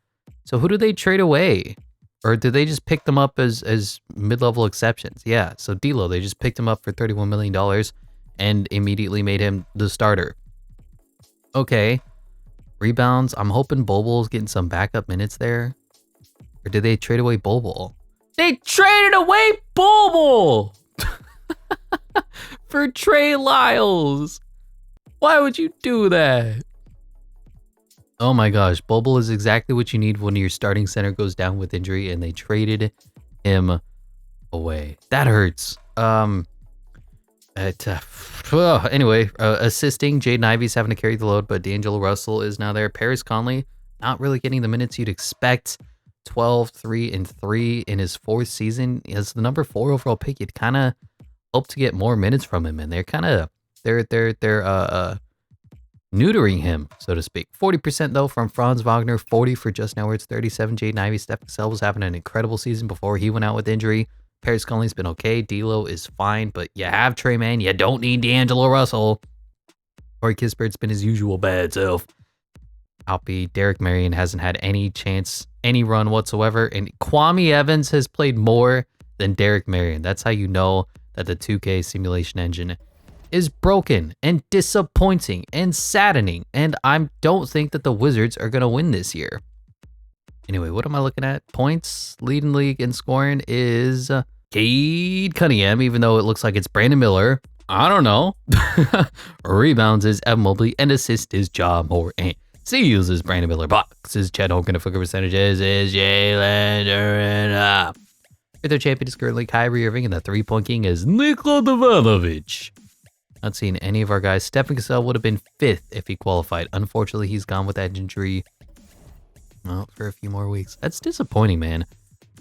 So who do they trade away? Or did they just pick them up as mid-level exceptions? Yeah, so D'Lo, they just picked him up for $31 million and immediately made him the starter. Okay. Rebounds, I'm hoping Bol getting some backup minutes there. Or did they trade away Bol? They traded away Bol for Trey Lyles. Why would you do that? Oh my gosh, Bol is exactly what you need when your starting center goes down with injury, and they traded him away. That hurts. Anyway, assisting, Jaden Ivey's having to carry the load, but D'Angelo Russell is now there. Paris Conley, not really getting the minutes you'd expect. 12-3-3 in his 4th season. As the number 4 overall pick, you'd kind of hope to get more minutes from him, and they're neutering him, so to speak. 40% though from Franz Wagner, 40 for Justin Edwards, 37 Jaden Ivey. Steph Cassell was having an incredible season before he went out with injury. Paris Conley's been okay. D'Lo is fine, but you have Trey Mann. You don't need D'Angelo Russell. Corey Kispert's been his usual bad self. Alpi, Derek Marion hasn't had any chance, any run whatsoever, and Kwame Evans has played more than Derek Marion. That's how you know that the 2K simulation engine is broken and disappointing and saddening, and I don't think that the Wizards are going to win this year. Anyway, what am I looking at? Points, leading league in scoring is Cade Cunningham, even though it looks like it's Brandon Miller. I don't know. Rebounds is Evan Mobley, and assist is Ja Morant. Steals is Brandon Miller. Blocks is Chet Holmgren. Fooker percentages is Jalen Duren. Their champion is currently Kyrie Irving, and the 3-point king is Nikola Ivanovic. Not seeing any of our guys. Stephen Cassell would have been 5th if he qualified. Unfortunately, he's gone with that injury. Well, for a few more weeks. That's disappointing, man.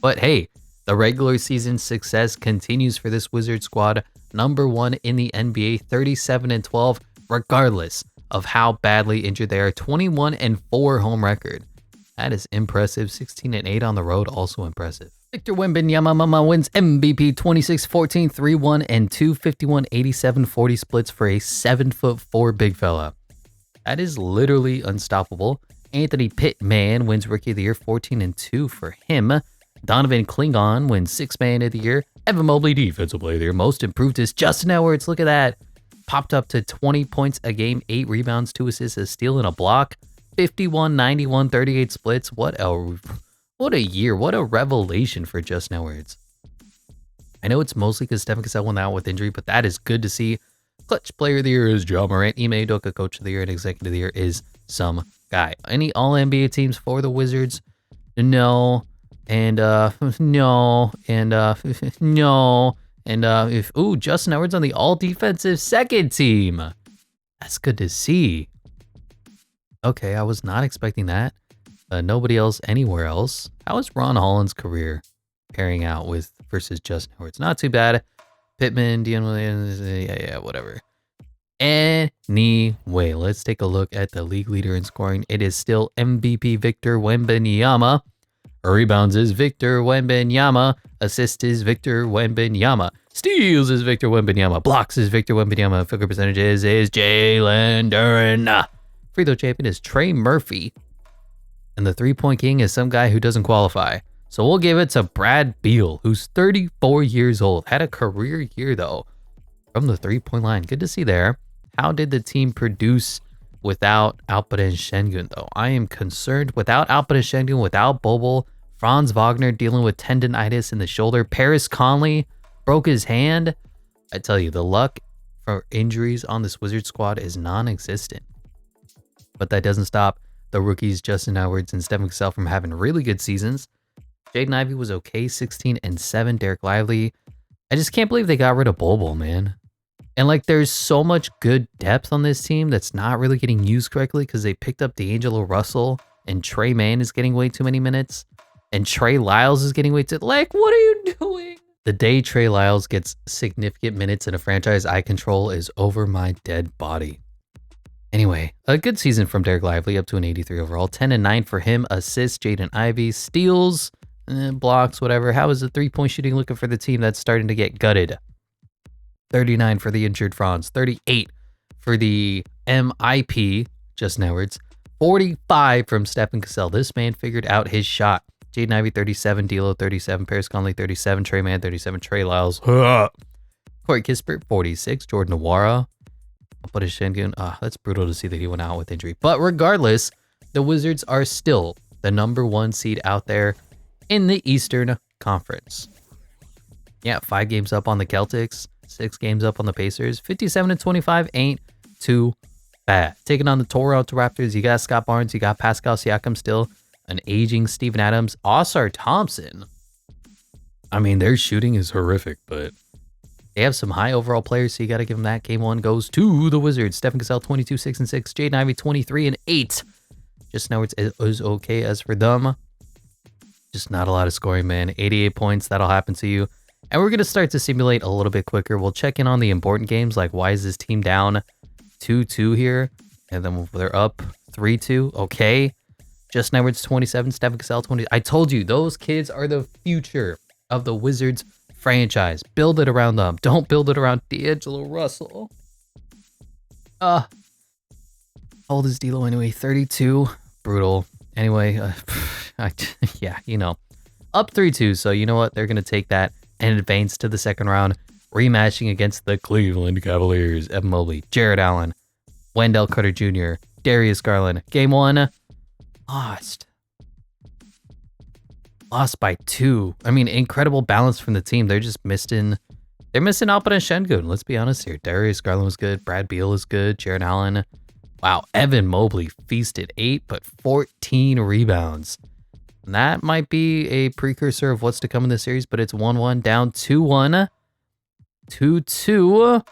But hey, the regular season success continues for this Wizard squad. Number 1 in the NBA, 37-12, regardless of how badly injured they are. 21-4 home record. That is impressive. 16-8 on the road, also impressive. Victor Wembanyama wins MVP 26-14, 3-1, and 251-87-40 splits for a 7'4" big fella. That is literally unstoppable. Anthony Pittman wins Rookie of the Year, 14-2 for him. Donovan Klingon wins 6th Man of the Year. Evan Mobley, Defensive Player of the Year. Most improved is Justin Edwards. Look at that. Popped up to 20 points a game, 8 rebounds, 2 assists, a steal, and a block. 51-91, 38 splits. What a year. What a revelation for Justin Edwards. I know it's mostly because Stephen Cassell went out with injury, but that is good to see. Clutch Player of the Year is Ja Morant. Ime Udoka Coach of the Year and Executive of the Year is some guy. Any All-NBA teams for the Wizards? No. And, no. And, no. And, Justin Edwards on the All-Defensive Second Team. That's good to see. Okay, I was not expecting that. Nobody else anywhere else. How is Ron Holland's career pairing out with versus Justin Edwards? Not too bad. Pittman, Dion Williams, yeah, whatever. Anyway, let's take a look at the league leader in scoring. It is still MVP Victor Wembanyama. Rebounds is Victor Wembanyama. Assist is Victor Wembanyama. Steals is Victor Wembanyama. Blocks is Victor Wembanyama. Field goal percentages is Jalen Duren. Free throw champion is Trey Murphy. And the 3-point king is some guy who doesn't qualify. So we'll give it to Brad Beal, who's 34 years old. Had a career year, though, from the 3-point line. Good to see there. How did the team produce without Alperen Şengün, though? I am concerned. Without Alperen Şengün, without Bol, Franz Wagner dealing with tendonitis in the shoulder. Paris Conley broke his hand. I tell you, the luck for injuries on this Wizard squad is non-existent. But that doesn't stop the rookies Justin Edwards and Stephen Cassell from having really good seasons. Jaden Ivey was okay, 16-7. Derek Lively, I just can't believe they got rid of Bol, man. And like, there's so much good depth on this team that's not really getting used correctly because they picked up D'Angelo Russell and Trey Mann is getting way too many minutes. And Trey Lyles is getting way too... Like, what are you doing? The day Trey Lyles gets significant minutes in a franchise I control is over my dead body. Anyway, a good season from Derek Lively, up to an 83 overall. 10-9 for him. Assists, Jaden Ivey. Steals, blocks, whatever. How is the three-point shooting looking for the team that's starting to get gutted? 39 for the injured Franz. 38 for the MIP, Justin Edwards. 45 from Stephen Cassell. This man figured out his shot. Jaden Ivey, 37. D'Lo, 37. Paris Conley, 37. Trey Mann, 37. Trey Lyles. Corey Kispert, 46. Jordan Nwora. I'll put a Şengün. That's brutal to see that he went out with injury. But regardless, the Wizards are still the #1 seed out there in the Eastern Conference. Yeah, 5 games up on the Celtics. 6 games up on the Pacers. 57-25 ain't too bad. Taking on the Toronto Raptors, you got Scott Barnes, you got Pascal Siakam still, an aging Steven Adams, Oscar Thompson. I mean, their shooting is horrific, but they have some high overall players, so you got to give them that. Game 1 goes to the Wizards. Stephen Cassell, 22, 6 and 6. Jaden Ivey, 23 and 8. Just now it was okay as for them. Just not a lot of scoring, man. 88 points, that'll happen to you. And we're going to start to simulate a little bit quicker. We'll check in on the important games, like why is this team down 2-2 here? And then they're up 3-2. Okay. Justin Edwards, 27. Stephen Cassell, 20. I told you, those kids are the future of the Wizards franchise. Build it around them. Don't build it around D'Angelo Russell. How old is D'Lo anyway? 32. Brutal. Anyway, yeah, you know. Up 3-2, so you know what? They're going to take that and advance to the second round, rematching against the Cleveland Cavaliers. Evan Mobley, Jared Allen, Wendell Carter Jr., Darius Garland. Game 1, lost. Lost by 2. I mean, incredible balance from the team. They're just missing. They're missing Alperen Şengün. Let's be honest here. Darius Garland was good. Brad Beal is good. Jared Allen. Wow. Evan Mobley feasted 8, but 14 rebounds. And that might be a precursor of what's to come in this series, but it's 1-1, down 2-1, 2-2,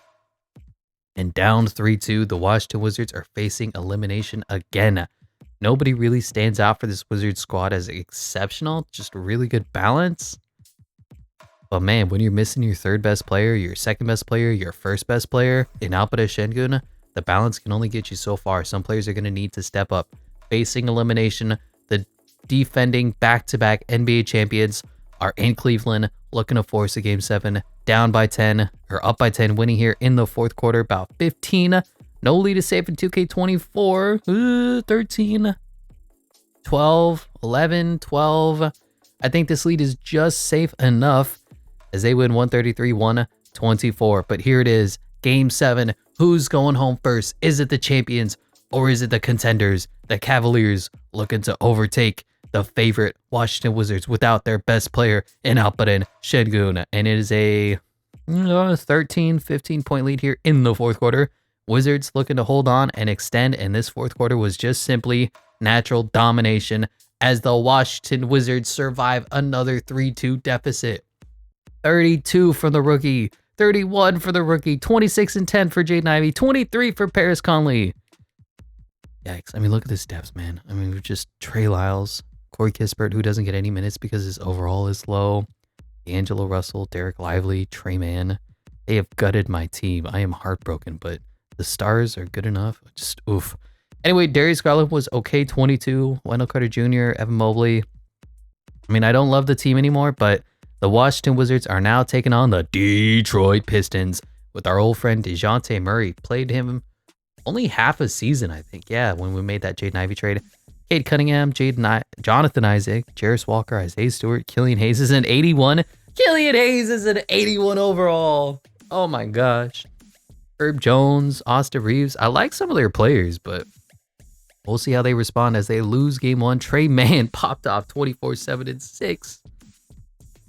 and down 3-2. The Washington Wizards are facing elimination again. Nobody really stands out for this Wizards squad as exceptional, just really good balance. But man, when you're missing your third best player, your second best player, your first best player in Alperen Şengün, the balance can only get you so far. Some players are going to need to step up. Facing elimination, the defending back-to-back NBA champions are in Cleveland, looking to force a Game 7, down by 10, or up by 10, winning here in the fourth quarter, about 15. No lead is safe in 2K24. 13, 12, 11, 12. I think this lead is just safe enough as they win 133-124. But here it is, Game 7. Who's going home first? Is it the champions or is it the contenders, the Cavaliers, looking to overtake the favorite Washington Wizards without their best player in Alperen Şengün? And it is a 13, 15-point lead here in the fourth quarter. Wizards looking to hold on and extend, and this fourth quarter was just simply natural domination as the Washington Wizards survive another 3-2 deficit. 32 from the rookie, 31 for the rookie, 26 and 10 for Jaden Ivey, 23 for Paris Conley. Yikes. I mean, look at the steps, man. I mean, we're just Trey Lyles, Corey Kispert, who doesn't get any minutes because his overall is low, D'Angelo Russell, Derek Lively, Trey Mann. They have gutted my team. I am heartbroken, but the stars are good enough. Just oof. Anyway, Darius Garland was okay, 22. Wendell Carter Jr., Evan Mobley. I mean, I don't love the team anymore, but the Washington Wizards are now taking on the Detroit Pistons with our old friend DeJounte Murray. Played him only half a season, I think. Yeah, when we made that Jaden Ivey trade. Cade Cunningham, Jonathan Isaac, Jarris Walker, Isaiah Stewart, Killian Hayes is an 81. Killian Hayes is an 81 overall. Oh my gosh. Herb Jones, Austin Reeves. I like some of their players, but we'll see how they respond as they lose game 1. Trey Mann popped off 24, 7 and 6.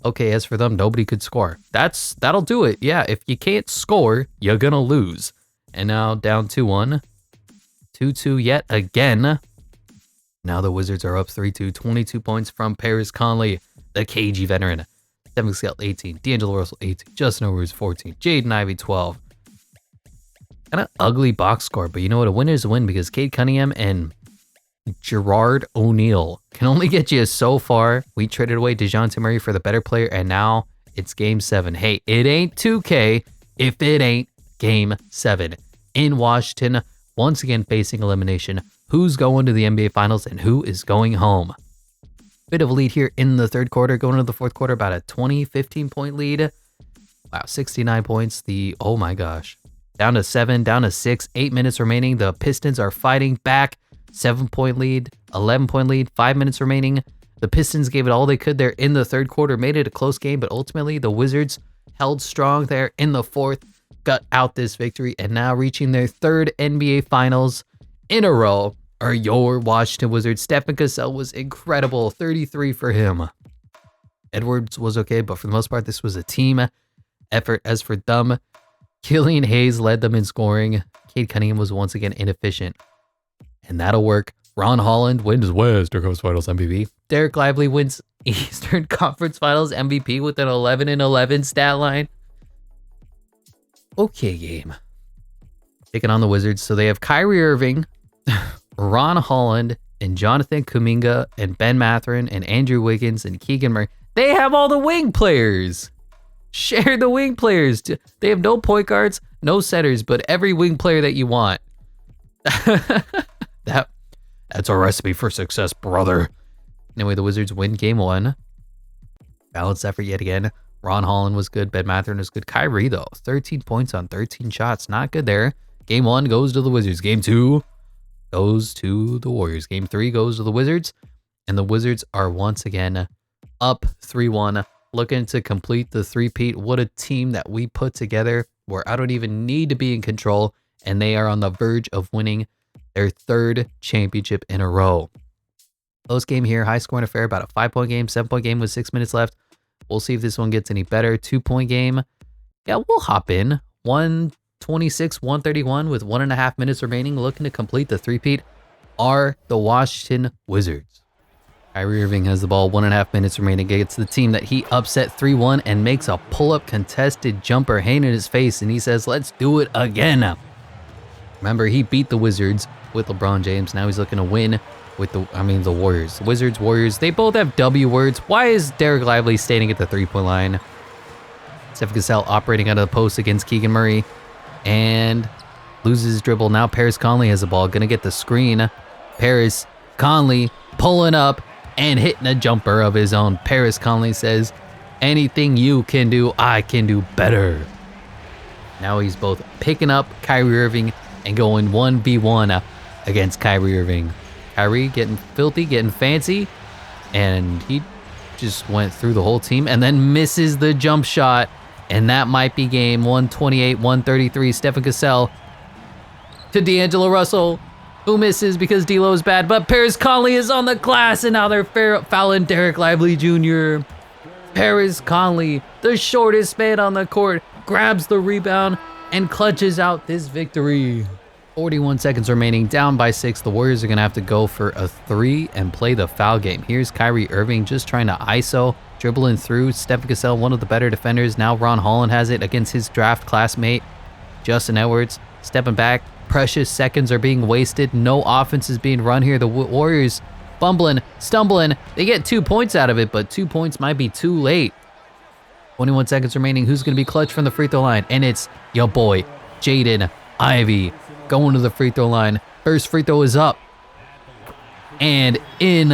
Okay, as for them, nobody could score. That'll do it. Yeah, if you can't score, you're gonna lose. And now down 2-1. 2-2 yet again. Now the Wizards are up 3-2, 22 points from Paris Conley, the KG veteran. Stephen Cassell, 18. D'Angelo Russell, 18. Justin Edwards, 14. Jaden Ivey, 12. Kind of ugly box score, but you know what? A win is a win because Cade Cunningham and Gerard O'Neal can only get you so far. We traded away DeJounte Murray for the better player, and now it's Game 7. Hey, it ain't 2K if it ain't Game 7. In Washington, once again facing elimination. Who's going to the NBA Finals and who is going home? Bit of a lead here in the third quarter. Going into the fourth quarter, about a 15 point lead. Wow, 69 points. Oh my gosh. Down to 7, down to 6, 8 minutes remaining. The Pistons are fighting back. 7-point lead, 11-point lead, 5 minutes remaining. The Pistons gave it all they could there in the third quarter, made it a close game, but ultimately the Wizards held strong there in the fourth, got out this victory, and now reaching their third NBA Finals in a row are your Washington Wizards. Stephen Cassell was incredible, 33 for him. Edwards was okay, but for the most part, this was a team effort. As for them, Killian Hayes led them in scoring. Cade Cunningham was once again inefficient. And that'll work. Ron Holland wins Western Conference Finals MVP. Derek Lively wins Eastern Conference Finals MVP with an 11-11 stat line. Okay, game. Taking on the Wizards. So they have Kyrie Irving, Ron Holland, and Jonathan Kuminga, and Ben Mathurin, and Andrew Wiggins, and Keegan Murray. They have all the wing players. Share the wing players. They have no point guards, no setters, but every wing player that you want. That's a recipe for success, brother. Anyway, the Wizards win game 1. Balanced effort yet again. Ron Holland was good. Ben Mathurin was good. Kyrie, though, 13 points on 13 shots. Not good there. Game 1 goes to the Wizards. Game 2 goes to the Warriors. Game 3 goes to the Wizards. And the Wizards are once again up 3-1, looking to complete the three-peat. What a team that we put together where I don't even need to be in control. And they are on the verge of winning their third championship in a row. Close game here, high scoring affair, about a 5-point game, 7-point game with 6 minutes left. We'll see if this one gets any better. 2-point game. Yeah, we'll hop in. 126, 131 with 1.5 minutes remaining, looking to complete the three-peat are the Washington Wizards. Kyrie Irving has the ball, 1.5 minutes remaining against the team that he upset 3-1 and makes a pull-up contested jumper hanging in his face, and he says, let's do it again. Remember, he beat the Wizards with LeBron James. Now he's looking to win with the Warriors. Wizards, Warriors, they both have W words. Why is Derek Lively standing at the 3-point line? Stephen Cassell operating out of the post against Keegan Murray and loses his dribble. Now Paris Conley has the ball, gonna get the screen. Paris Conley pulling up and hitting a jumper of his own. Paris Conley says, anything you can do, I can do better. Now he's both picking up Kyrie Irving and going 1v1 against Kyrie Irving. Kyrie getting filthy, getting fancy, and he just went through the whole team and then misses the jump shot, and that might be game. 128, 133. Stephen Cassell to D'Angelo Russell, who misses because D'Lo is bad, but Paris Conley is on the glass, and now they're fouling Derek Lively Jr. Paris Conley, the shortest man on the court, grabs the rebound and clutches out this victory. 41 seconds remaining, down by 6. The Warriors are going to have to go for a 3 and play the foul game. Here's Kyrie Irving just trying to ISO, dribbling through. Stephen Cassell, one of the better defenders. Now Ron Holland has it against his draft classmate, Justin Edwards. Stepping back, precious seconds are being wasted. No offense is being run here. The Warriors fumbling, stumbling. They get 2 points out of it, but 2 points might be too late. 21 seconds remaining. Who's going to be clutch from the free throw line? And it's your boy, Jaden Ivey, going to the free throw line. First free throw is up. And in.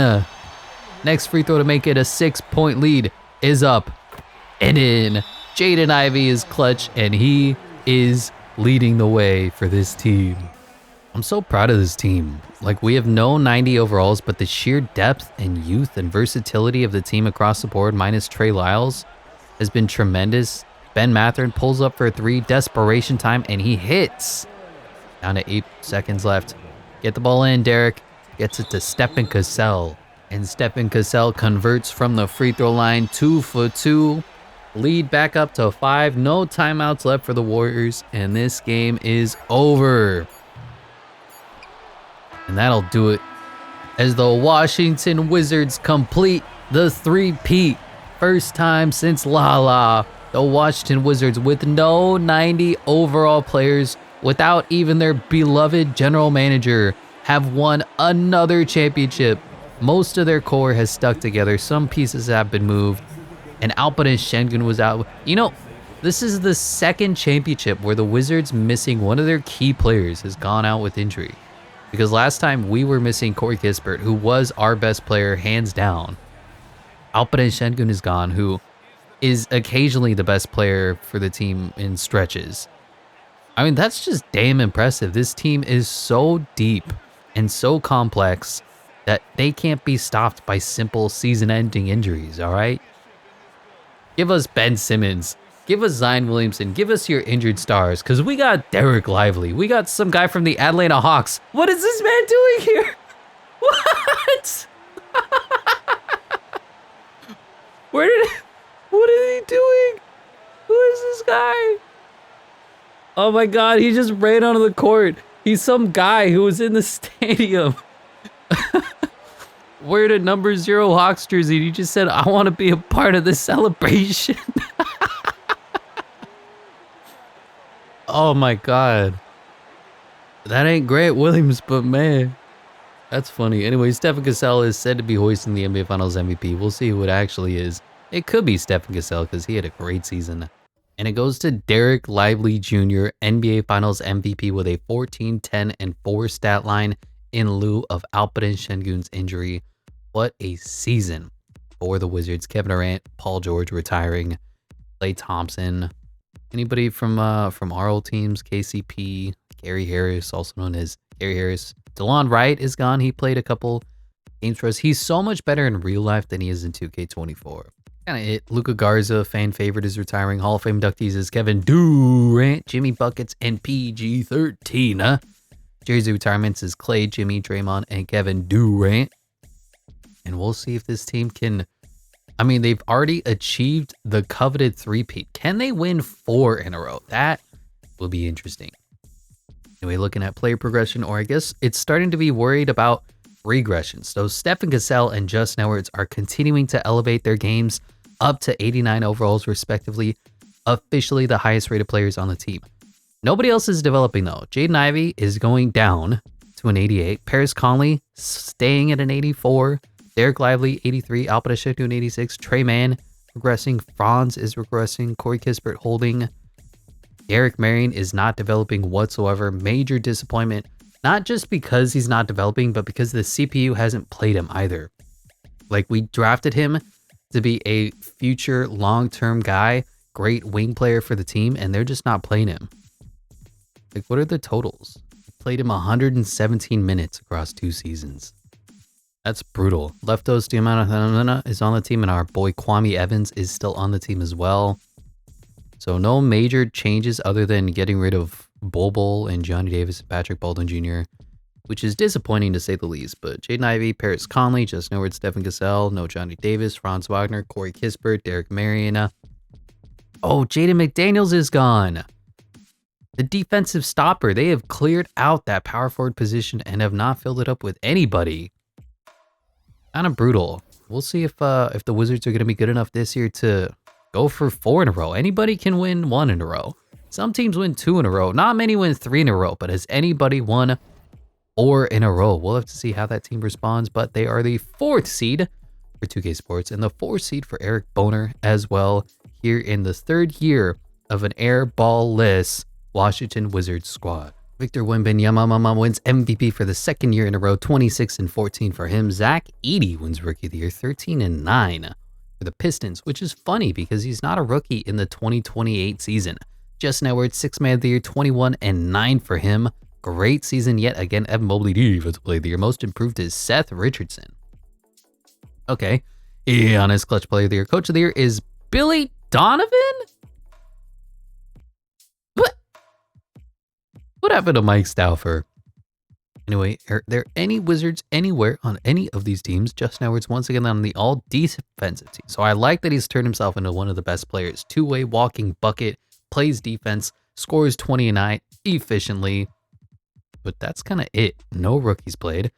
Next free throw to make it a 6-point lead is up and in. Jaden Ivey is clutch, and he is leading the way for this team. I'm so proud of this team. Like, we have no 90 overalls, but the sheer depth and youth and versatility of the team across the board, minus Trey Lyles, has been tremendous. Ben Mathurin pulls up for a 3, desperation time, and he hits. Down to 8 seconds left. Get the ball in, Derek. Gets it to Stephen Cassell. And Stephen Cassell converts from the free throw line, 2 for 2. Lead back up to 5. No timeouts left for the Warriors, and this game is over. And that'll do it. as the Washington Wizards complete the three-peat. First time since Lala. The Washington Wizards, with no 90 overall players, without even their beloved general manager, have won another championship. Most of their core has stuck together. Some pieces have been moved, and Alperen Şengün was out. You know, this is the second championship where the Wizards missing one of their key players has gone out with injury. Because last time we were missing Corey Kispert, who was our best player hands down. Alperen Şengün is gone, who is occasionally the best player for the team in stretches. I mean, that's just damn impressive. This team is so deep and so complex that they can't be stopped by simple season-ending injuries, all right? Give us Ben Simmons. Give us Zion Williamson. Give us your injured stars, because we got Derek Lively. We got some guy from the Atlanta Hawks. What is this man doing here? What? What is he doing? Who is this guy? Oh my God, he just ran onto the court. He's some guy who was in the stadium. Wearing a number 0 Hawks jersey. And he just said, I want to be a part of this celebration. Oh my God. That ain't Grant Williams, but man, that's funny. Anyway, Stephen Cassell is said to be hoisting the NBA Finals MVP. We'll see who it actually is. It could be Stephen Cassell because he had a great season. And it goes to Derek Lively Jr., NBA Finals MVP with a 14, 10, and 4 stat line in lieu of Alperen Şengün's injury. What a season for the Wizards. Kevin Durant, Paul George retiring, Klay Thompson. Anybody from our old teams? KCP, Gary Harris, also known as Gary Harris. DeLon Wright is gone. He played a couple games for us. He's so much better in real life than he is in 2K24. Kind of it. Luka Garza, fan favorite, is retiring. Hall of Fame inductees is Kevin Durant, Jimmy Buckets, and PG-13. Jersey retirements is Klay, Jimmy, Draymond, and Kevin Durant. And we'll see if this team can... I mean, they've already achieved the coveted three-peat. Can they win 4 in a row? That will be interesting. Anyway, looking at player progression, or I guess it's starting to be worried about regression. So Stephen Cassell and Justin Edwards are continuing to elevate their games up to 89 overalls respectively, officially the highest rated players on the team. Nobody else is developing though. Jaden Ivey is going down to an 88. Paris Conley staying at an 84. Derek Lively 83. Alperen Şengün 86. Trey Mann regressing. Franz is regressing. Corey Kispert holding. Derek Marion is not developing whatsoever. Major disappointment. Not just because he's not developing, but because the CPU hasn't played him either. Like, we drafted him to be a future long-term guy, great wing player for the team, and they're just not playing him. Like, what are the totals? We played him 117 minutes across 2 seasons. That's brutal. Leftos Diamantana is on the team, and our boy Kwame Evans is still on the team as well. So no major changes other than getting rid of Bol and Johnny Davis and Patrick Baldwin Jr., which is disappointing to say the least. But Jaden Ivey, Paris Conley, Justin Edwards, Stephen Cassell, no Johnny Davis, Franz Wagner, Corey Kispert, Derek Marion. Oh, Jaden McDaniels is gone. The defensive stopper. They have cleared out that power forward position and have not filled it up with anybody. Kind of brutal. We'll see if the Wizards are going to be good enough this year to go for 4 in a row. Anybody can win 1 in a row. Some teams win 2 in a row. Not many win 3 in a row, but has anybody won 4 in a row? We'll have to see how that team responds, but they are the 4th seed for 2K Sports and the 4th seed for Eric Boner as well, here in the 3rd year of an airball-less Washington Wizards squad. Victor Wembanyama wins MVP for the 2nd year in a row, 26-14 for him. Zach Edey wins Rookie of the Year, 13-9 for the Pistons, which is funny because he's not a rookie in the 2028 season. Justin Edwards, 6th Man of the Year, 21-9 for him. Great season yet again. Evan Mobley, Defensive Player of the Year. Most improved is Seth Richardson. Okay. Giannis, Clutch Player of the Year. Coach of the Year is Billy Donovan? What happened to Mike Stauffer? Anyway, are there any Wizards anywhere on any of these teams? Justin Edwards once again on the all defensive team. So I like that he's turned himself into one of the best players. 2-way walking bucket, plays defense, scores 20 a night efficiently. But that's kind of it. No rookies played.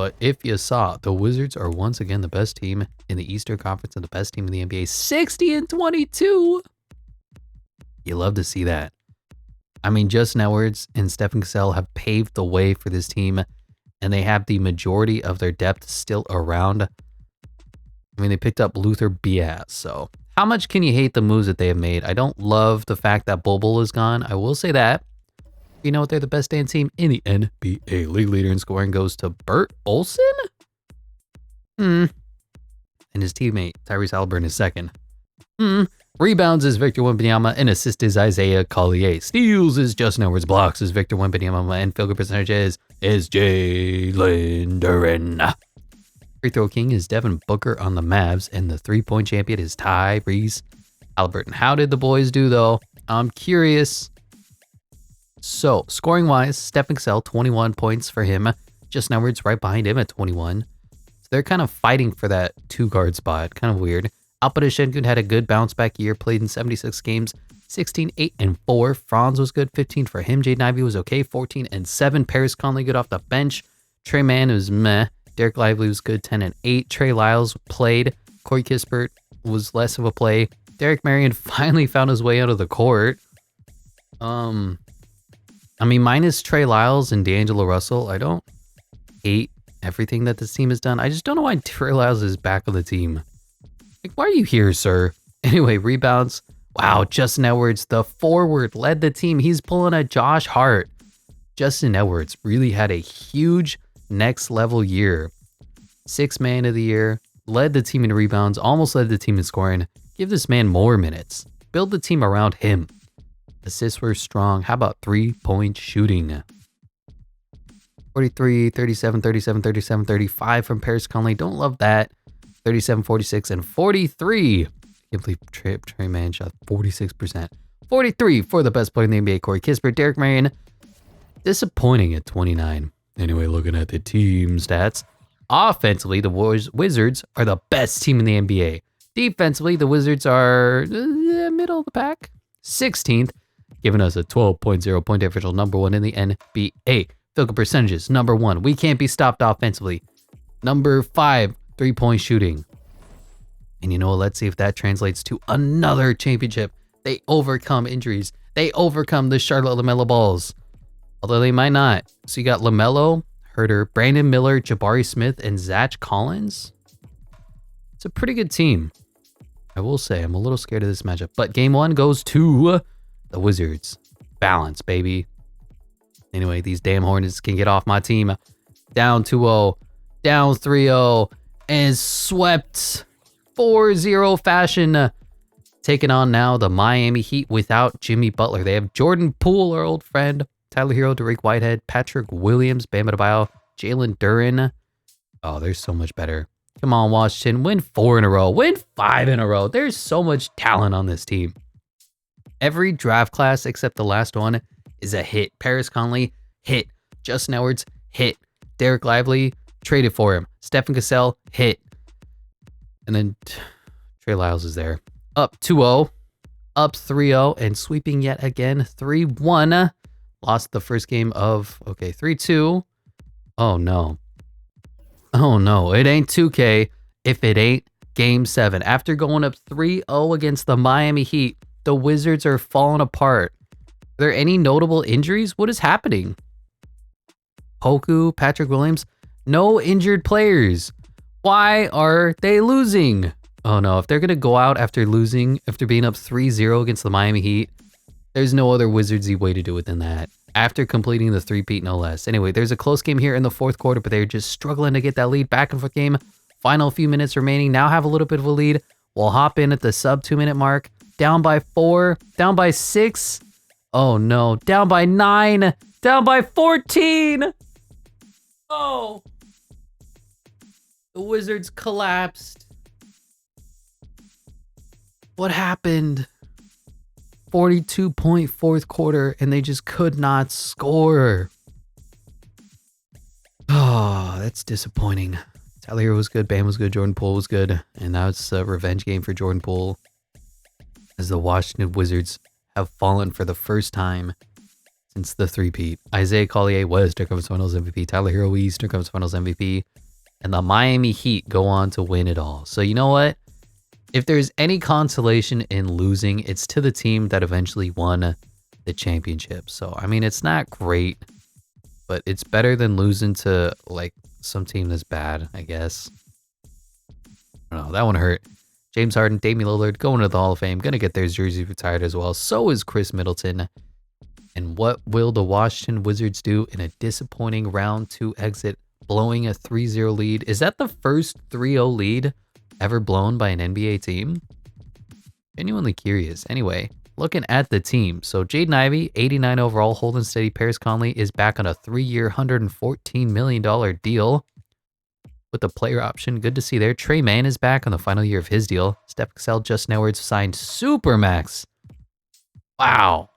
But if you saw, the Wizards are once again the best team in the Eastern Conference and the best team in the NBA, 60-22. You love to see that. I mean, Justin Edwards and Stephen Cassell have paved the way for this team, and they have the majority of their depth still around. I mean, they picked up Luther Biaz, so how much can you hate the moves that they have made? I don't love the fact that Bol is gone. I will say that. You know what? They're the best damn team in the NBA. League leader in scoring goes to Bert Olson? And his teammate, Tyrese Halliburton, is second. Rebounds is Victor Wembanyama, and assist is Isaiah Collier. Steals is Justin Edwards. Blocks is Victor Wembanyama, and field goal percentage is Jalen Duren. Free throw king is Devin Booker on the Mavs, and the three-point champion is Tyrese Halliburton. How did the boys do, though? I'm curious. So, scoring-wise, Stephen Cassell, 21 points for him. Justin Edwards right behind him at 21. So they're kind of fighting for that two-guard spot. Kind of weird. Alperen Şengün had a good bounce-back year, played in 76 games, 16, 8, and 4. Franz was good, 15 for him. Jaden Ivey was okay, 14 and 7. Paris Conley good off the bench. Trey Mann was meh. Derek Lively was good, 10 and 8. Trey Lyles played. Corey Kispert was less of a play. Derek Marion finally found his way out of the court. I mean, minus Trey Lyles and D'Angelo Russell, I don't hate everything that this team has done. I just don't know why Trey Lyles is back on the team. Like, why are you here, sir? Anyway, rebounds. Wow, Justin Edwards, the forward, led the team. He's pulling a Josh Hart. Justin Edwards really had a huge next level year. 6th man of the year, led the team in rebounds, almost led the team in scoring. Give this man more minutes. Build the team around him. Assists were strong. How about three-point shooting? 43, 37, 37, 37, 35 from Paris Conley. Don't love that. 37, 46, and 43. I can't believe Trey Mann shot 46%. 43 for the best player in the NBA, Corey Kispert. Derek Marion, disappointing at 29. Anyway, looking at the team stats. Offensively, the Wizards are the best team in the NBA. Defensively, the Wizards are middle of the pack. 16th, giving us a 12.0 point differential, number 1 in the NBA. Field goal percentages, number 1. We can't be stopped offensively. Number 5, three-point shooting. And you know what? Let's see if that translates to another championship. They overcome injuries. They overcome the Charlotte LaMelo Balls. Although they might not. So you got LaMelo, Herter, Brandon Miller, Jabari Smith, and Zach Collins. It's a pretty good team. I will say I'm a little scared of this matchup. But game 1 goes to the Wizards. Balance, baby. Anyway, these damn Hornets can get off my team. Down 2-0. Down 3-0. And swept 4-0 fashion. Taking on now the Miami Heat without Jimmy Butler. They have Jordan Poole, our old friend. Tyler Hero, Derek Whitehead, Patrick Williams, Bam Adebayo, Jalen Duren. Oh, they're so much better. Come on, Washington. Win 4 in a row. Win 5 in a row. There's so much talent on this team. Every draft class except the last one is a hit. Paris Conley, hit. Justin Edwards, hit. Derek Lively, traded for him. Stephen Cassell, hit. And then Trey Lyles is there. Up 2-0. Up 3-0. And sweeping yet again. 3-1. Lost the first game of, 3-2. Oh, no. Oh, no. It ain't 2K if it ain't Game 7. After going up 3-0 against the Miami Heat, the Wizards are falling apart. Are there any notable injuries? What is happening? Poku, Patrick Williams, no injured players. Why are they losing? Oh, no. If they're going to go out after losing, after being up 3-0 against the Miami Heat, there's no other Wizardsy way to do it than that. After completing the three-peat, no less. Anyway, there's a close game here in the fourth quarter, but they're just struggling to get that lead. Back and forth game. Final few minutes remaining. Now have a little bit of a lead. We'll hop in at the sub 2-minute mark. Down by 4. Down by 6. Oh, no. Down by 9. Down by 14. Oh. The Wizards collapsed. What happened? 42-point fourth quarter, and they just could not score. Oh, that's disappointing. Tyler Hero was good, Bam was good, Jordan Poole was good, and now it's a revenge game for Jordan Poole as the Washington Wizards have fallen for the first time since the three-peat. Isaiah Collier was Eastern Conference Finals MVP. Tyler Hero, Eastern Conference Finals MVP. And the Miami Heat go on to win it all. So you know what? If there's any consolation in losing, it's to the team that eventually won the championship. So, I mean, it's not great, but it's better than losing to, like, some team that's bad, I guess. I don't know. That one hurt. James Harden, Damian Lillard going to the Hall of Fame. Going to get their jersey retired as well. So is Chris Middleton. And what will the Washington Wizards do in a disappointing round 2 exit, blowing a 3-0 lead? Is that the first 3-0 lead ever blown by an NBA team? Genuinely curious. Anyway, looking at the team. So Jaden Ivey, 89 overall, holding steady. Paris Conley is back on a 3-year, $114 million deal with the player option. Good to see there. Trey Mann is back on the final year of his deal. Steph Cassell, Justin Edwards signed Supermax. Wow.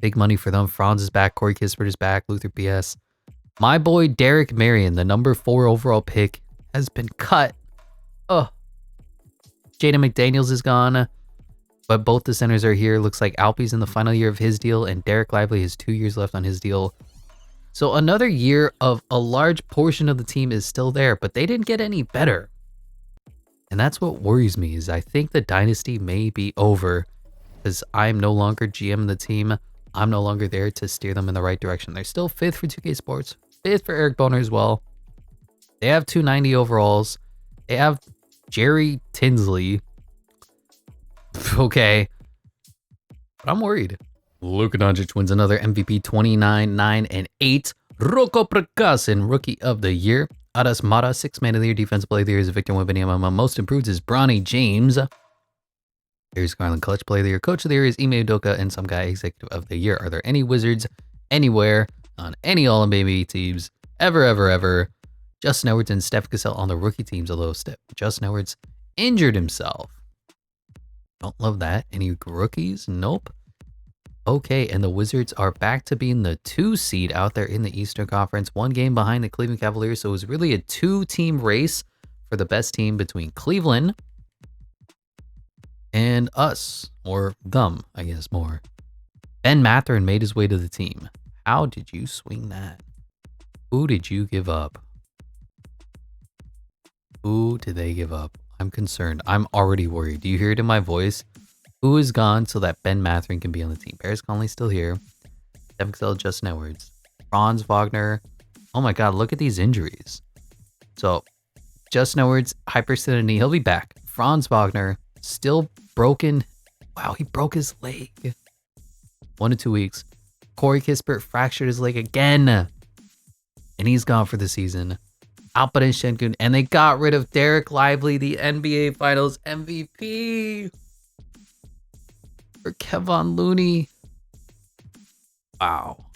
Big money for them. Franz is back. Corey Kispert is back. Luther PS. My boy Derek Marion, the number 4 overall pick, has been cut. Oh. Jaden McDaniels is gone, but both the centers are here. Looks like Alpe's in the final year of his deal, and Derek Lively has 2 years left on his deal. So another year of a large portion of the team is still there, but they didn't get any better. And that's what worries me, is I think the dynasty may be over because I'm no longer GM of the team. I'm no longer there to steer them in the right direction. They're still 5th for 2K Sports, 5th for Eric Boner as well. They have 290 overalls. They have Jerry Tinsley. Okay. But I'm worried. Luka Doncic wins another MVP, 29, 9, and 8. Rocco Prakasin, Rookie of the Year. Adas Mata, 6th Man of the Year. Defensive Player of the Year is Victor Wembanyama. Most Improved is Bronny James. Here's Garland, Clutch Player of the Year. Coach of the Year is Ime Udoka, and some guy Executive of the Year. Are there any Wizards anywhere on any All-NBA teams ever? Justin Edwards and Steph Cassell on the rookie teams, although Justin Edwards injured himself. Don't love that. Any rookies? Nope. Okay, and the Wizards are back to being the 2 seed out there in the Eastern Conference. 1 game behind the Cleveland Cavaliers, so it was really a 2-team race for the best team between Cleveland and us, or them, I guess more. Ben Mathurin made his way to the team. How did you swing that? Who did you give up? Who did they give up? I'm concerned. I'm already worried. Do you hear it in my voice? Who is gone so that Ben Mathurin can be on the team? Paris Conley's still here. Steph Cassell, Justin Edwards. Franz Wagner. Oh my God, look at these injuries. So, Justin Edwards, hyperextended knee. He'll be back. Franz Wagner, still broken. Wow, he broke his leg. 1 to 2 weeks. Corey Kispert fractured his leg again. And he's gone for the season. Alperen Şengün. And they got rid of Derek Lively, the NBA Finals MVP. For Kevon Looney. Wow.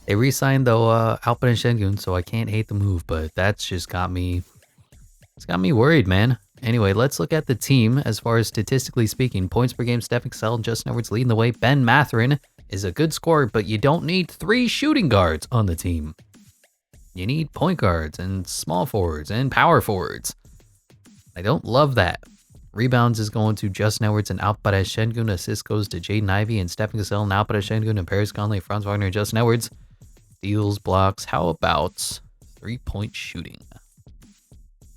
They re-signed though Alperen Şengün, so I can't hate the move, but that's just got me. It's got me worried, man. Anyway, let's look at the team as far as statistically speaking. Points per game, Steph Cassell and Justin Edwards leading the way. Ben Mathurin is a good scorer, but you don't need 3 shooting guards on the team. You need point guards and small forwards and power forwards. I don't love that. Rebounds is going to Justin Edwards and Alperen Şengün. Assist goes to Jaden Ivey and Stephen Cassell and Alperen Şengün and Paris Conley, Franz Wagner, and Justin Edwards. Steals, blocks. How about 3-point shooting?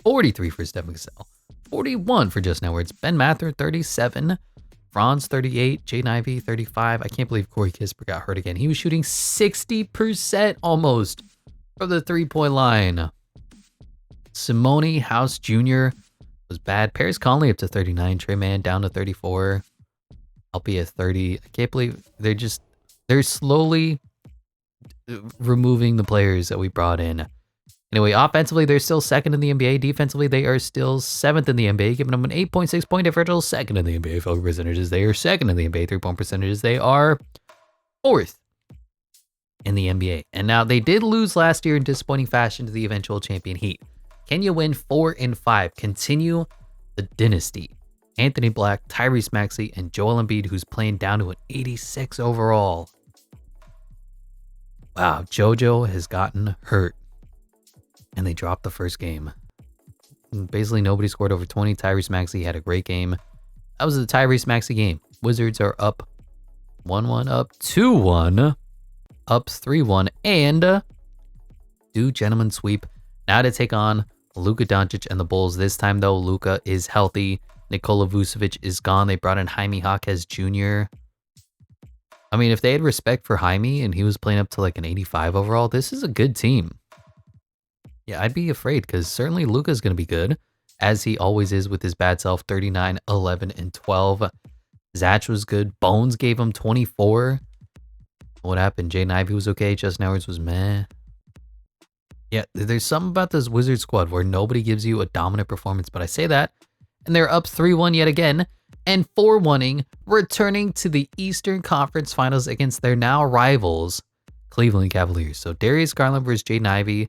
43 for Stephen Cassell. 41 for Justin Edwards. Ben Mathurin, 37. Franz, 38. Jaden Ivey, 35. I can't believe Corey Kispert got hurt again. He was shooting 60% almost from the 3-point line. Simone House Jr. was bad. Paris Conley up to 39. Trey Mann down to 34. Alpe at 30. I can't believe they're slowly removing the players that we brought in. Anyway, offensively, they're still 2nd in the NBA. Defensively, they are still 7th in the NBA, giving them an 8.6 point differential. 2nd in the NBA. Field percentages, they are 2nd in the NBA. 3-point percentages, they are 4th in the NBA. And now they did lose last year in disappointing fashion to the eventual champion Heat. Can you win 4 and 5? Continue the dynasty. Anthony Black, Tyrese Maxey, and Joel Embiid, who's playing down to an 86 overall. Wow, JoJo has gotten hurt. And they dropped the first game. Basically, nobody scored over 20. Tyrese Maxey had a great game. That was the Tyrese Maxey game. Wizards are up 1-1 up, 2-1 up, 3-1, and do gentleman sweep. Now to take on Luka Doncic and the Bulls. This time though, Luka is healthy. Nikola Vucevic is gone. They brought in Jaime Jaquez Jr. I mean, if they had respect for Jaime and he was playing up to like an 85 overall, this is a good team. Yeah, I'd be afraid because certainly Luka's going to be good, as he always is with his bad self. 39, 11, and 12. Zach was good. Bones gave him 24. What happened? Jaden Ivey was okay. Justin Edwards was meh. Yeah, there's something about this Wizard squad where nobody gives you a dominant performance, but I say that, and they're up 3-1 yet again, and 4-1ing, returning to the Eastern Conference Finals against their now rivals, Cleveland Cavaliers. So Darius Garland versus Jaden Ivey,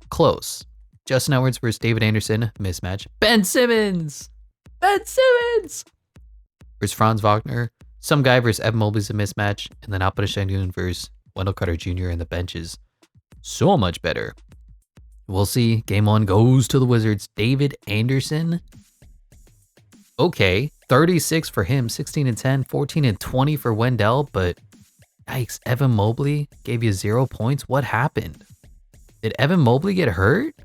close. Justin Edwards versus David Anderson, mismatch. Ben Simmons versus Franz Wagner. Some guy versus Evan Mobley's a mismatch, and then Alpha Şengün versus Wendell Carter Jr. in the benches. So much better. We'll see. Game 1 goes to the Wizards. David Anderson. Okay, 36 for him, 16 and 10, 14 and 20 for Wendell, but yikes, Evan Mobley gave you 0 points. What happened? Did Evan Mobley get hurt?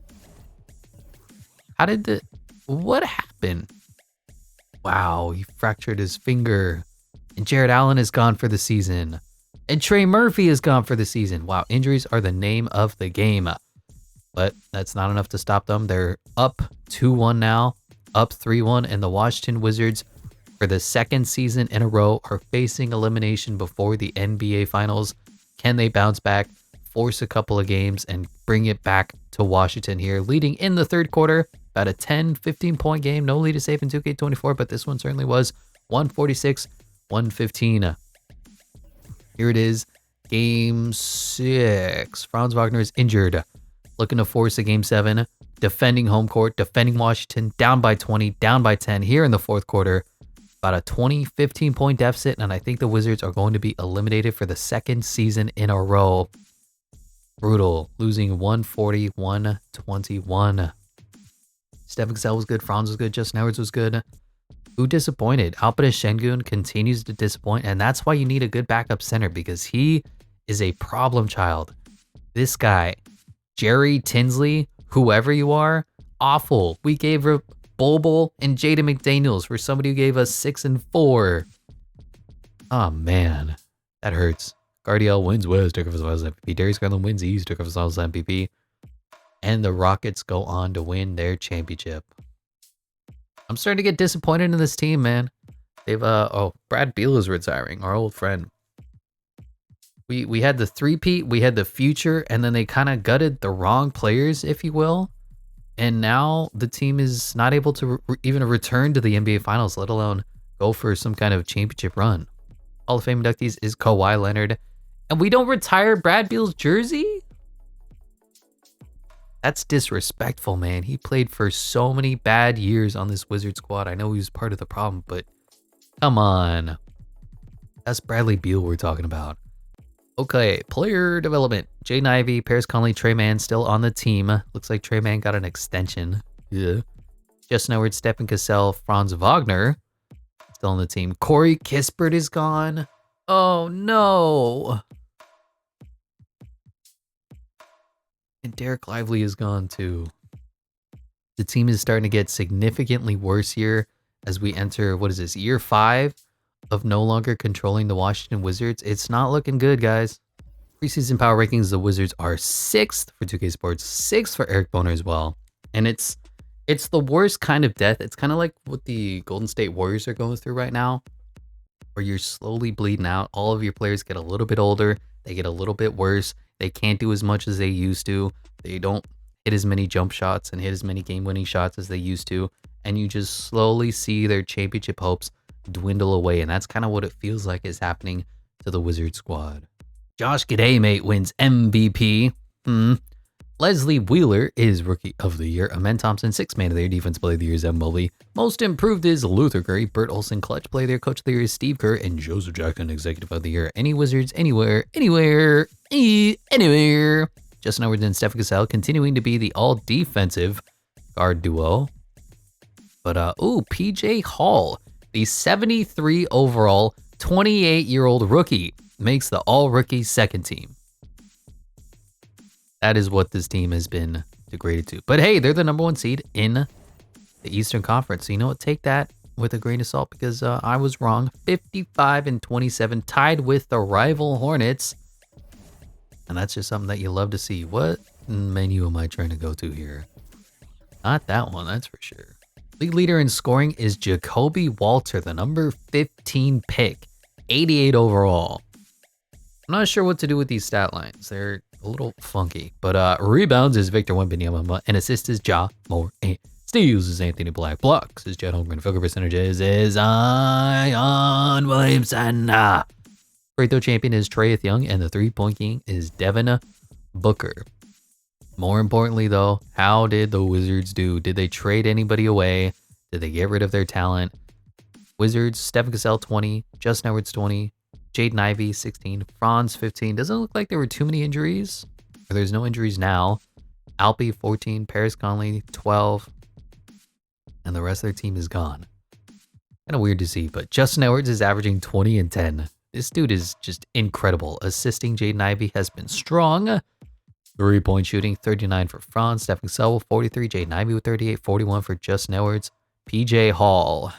What happened? Wow, he fractured his finger. And Jared Allen is gone for the season. And Trey Murphy is gone for the season. Wow, injuries are the name of the game. But that's not enough to stop them. They're up 2-1 now, up 3-1, and the Washington Wizards, for the second season in a row, are facing elimination before the NBA Finals. Can they bounce back, force a couple of games, and bring it back to Washington here, leading in the third quarter? About a 10-15 point game. No lead is safe in 2K24, but this one certainly was. 146-115. Here it is. Game 6. Franz Wagner is injured. Looking to force a game 7. Defending home court. Defending Washington. Down by 20. Down by 10 here in the fourth quarter. About a 15 point deficit. And I think the Wizards are going to be eliminated for the second season in a row. Brutal. Losing 140-121. Stephen Cassell was good. Franz was good. Justin Edwards was good. Who disappointed? Alpha Şengün continues to disappoint, and that's why you need a good backup center, because he is a problem child. This guy, Jerry Tinsley, whoever you are, awful. We gave her Bobo and Jaden McDaniels for somebody who gave us 6 and 4. Oh man, that hurts. Gardiel wins West, took off his finals MVP. Darius Garland wins East, took off his finals MVP. And the Rockets go on to win their championship. I'm starting to get disappointed in this team, man. They've Brad Beal is retiring, our old friend. We had the three-peat, we had the future, and then they kind of gutted the wrong players, if you will. And now the team is not able to even return to the NBA Finals, let alone go for some kind of championship run. Hall of Fame inductees is Kawhi Leonard. And we don't retire Brad Beal's jersey? That's disrespectful, man. He played for so many bad years on this Wizard squad. I know he was part of the problem, but come on. That's Bradley Beal we're talking about. Okay, player development. Jaden Ivey, Paris Conley, Trey Mann still on the team. Looks like Trey Mann got an extension. Yeah. Justin Edwards, Stephen Cassell, Franz Wagner still on the team. Corey Kispert is gone. Oh no. And Derek Lively is gone too. The team is starting to get significantly worse here as we enter, what is this, year 5 of no longer controlling the Washington Wizards. It's not looking good, guys. Preseason power rankings, the Wizards are 6th for 2K Sports, 6th for Eric Boner as well. And it's the worst kind of death. It's kind of like what the Golden State Warriors are going through right now, where you're slowly bleeding out. All of your players get a little bit older. They get a little bit worse. They can't do as much as they used to. They don't hit as many jump shots and hit as many game-winning shots as they used to. And you just slowly see their championship hopes dwindle away. And that's kind of what it feels like is happening to the Wizard squad. Josh Giddey wins MVP. Leslie Wheeler is Rookie of the Year. Amen Thompson, 6th Man of the Year. Defense Player of the Year is Evan Mobley. Most Improved is Luther Curry. Bert Olson, Clutch Player of the Year. Coach of the Year is Steve Kerr. And Joseph Jackson, Executive of the Year. Any Wizards, anywhere. Justin Edwards and Stephen Cassell continuing to be the all-defensive guard duo. But, PJ Hall, the 73 overall 28-year-old rookie makes the all-rookie second team. That is what this team has been degraded to. But hey, they're the number 1 seed in the Eastern Conference. So you know what? Take that with a grain of salt because I was wrong. 55-27, tied with the rival Hornets. And that's just something that you love to see. What menu am I trying to go to here? Not that one, that's for sure. League leader in scoring is Jacoby Walter, the number 15 pick, 88 overall. I'm not sure what to do with these stat lines. They're a little funky. But rebounds is Victor Wembanyama, and assists is Ja Morant. Steals is Anthony Black. Blocks is Jed Holmgren. Field goal percentages is Zion Williamson. Free throw champion is Trae Young, and the 3-point king is Devin Booker. More importantly, though, how did the Wizards do? Did they trade anybody away? Did they get rid of their talent? Wizards, Stephen Cassell, 20. Justin Edwards, 20. Jaden Ivey, 16. Franz, 15. Doesn't look like there were too many injuries. Or there's no injuries now. Alpi, 14. Paris Conley, 12. And the rest of their team is gone. Kind of weird to see, but Justin Edwards is averaging 20 and 10. This dude is just incredible. Assisting Jaden Ivey has been strong. 3-point shooting, 39 for Franz. Stephen Cassell with 43. Jaden Ivey with 38. 41 for Justin Edwards. PJ Hall.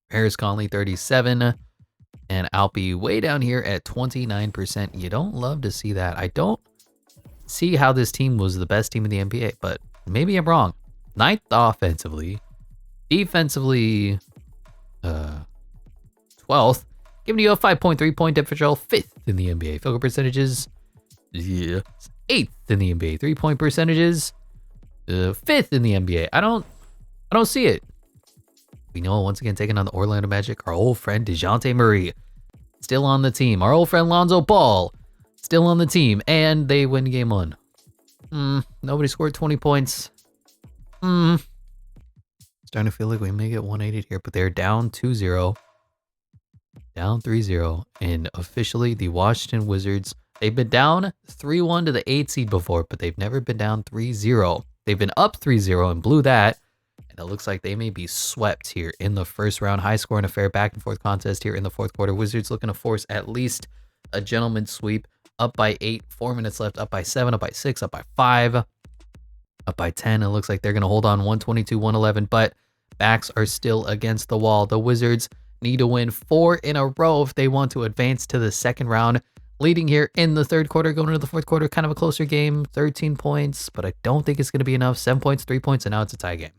Paris Conley, 37. And Alpi way down here at 29%. You don't love to see that. I don't see how this team was the best team in the NBA, but maybe I'm wrong. 9th offensively. Defensively, 12th. Giving you a 5.3 point differential. 5th in the NBA. Field goal percentages. Yeah. 8th in the NBA. 3-point percentages. 5th in the NBA. I don't see it. We know once again taking on the Orlando Magic. Our old friend DeJounte Murray still on the team. Our old friend Lonzo Ball still on the team. And they win game 1. Nobody scored 20 points. Starting to feel like we may get 180 here, but they're down 2-0. Down 3-0. And officially the Washington Wizards, they've been down 3-1 to the 8th seed before, but they've never been down 3-0. They've been up 3-0 and blew that. And it looks like they may be swept here in the first round. High scoring affair, back and forth contest here in the fourth quarter. Wizards looking to force at least a gentleman's sweep. Up by 8, 4 minutes left. Up by 7, up by 6, up by 5, up by 10. It looks like they're going to hold on 122-111, but backs are still against the wall. The Wizards need to win 4 in a row if they want to advance to the second round. Leading here in the third quarter, going into the fourth quarter, kind of a closer game, 13 points, but I don't think it's going to be enough. 7 points, 3 points, and now it's a tie game.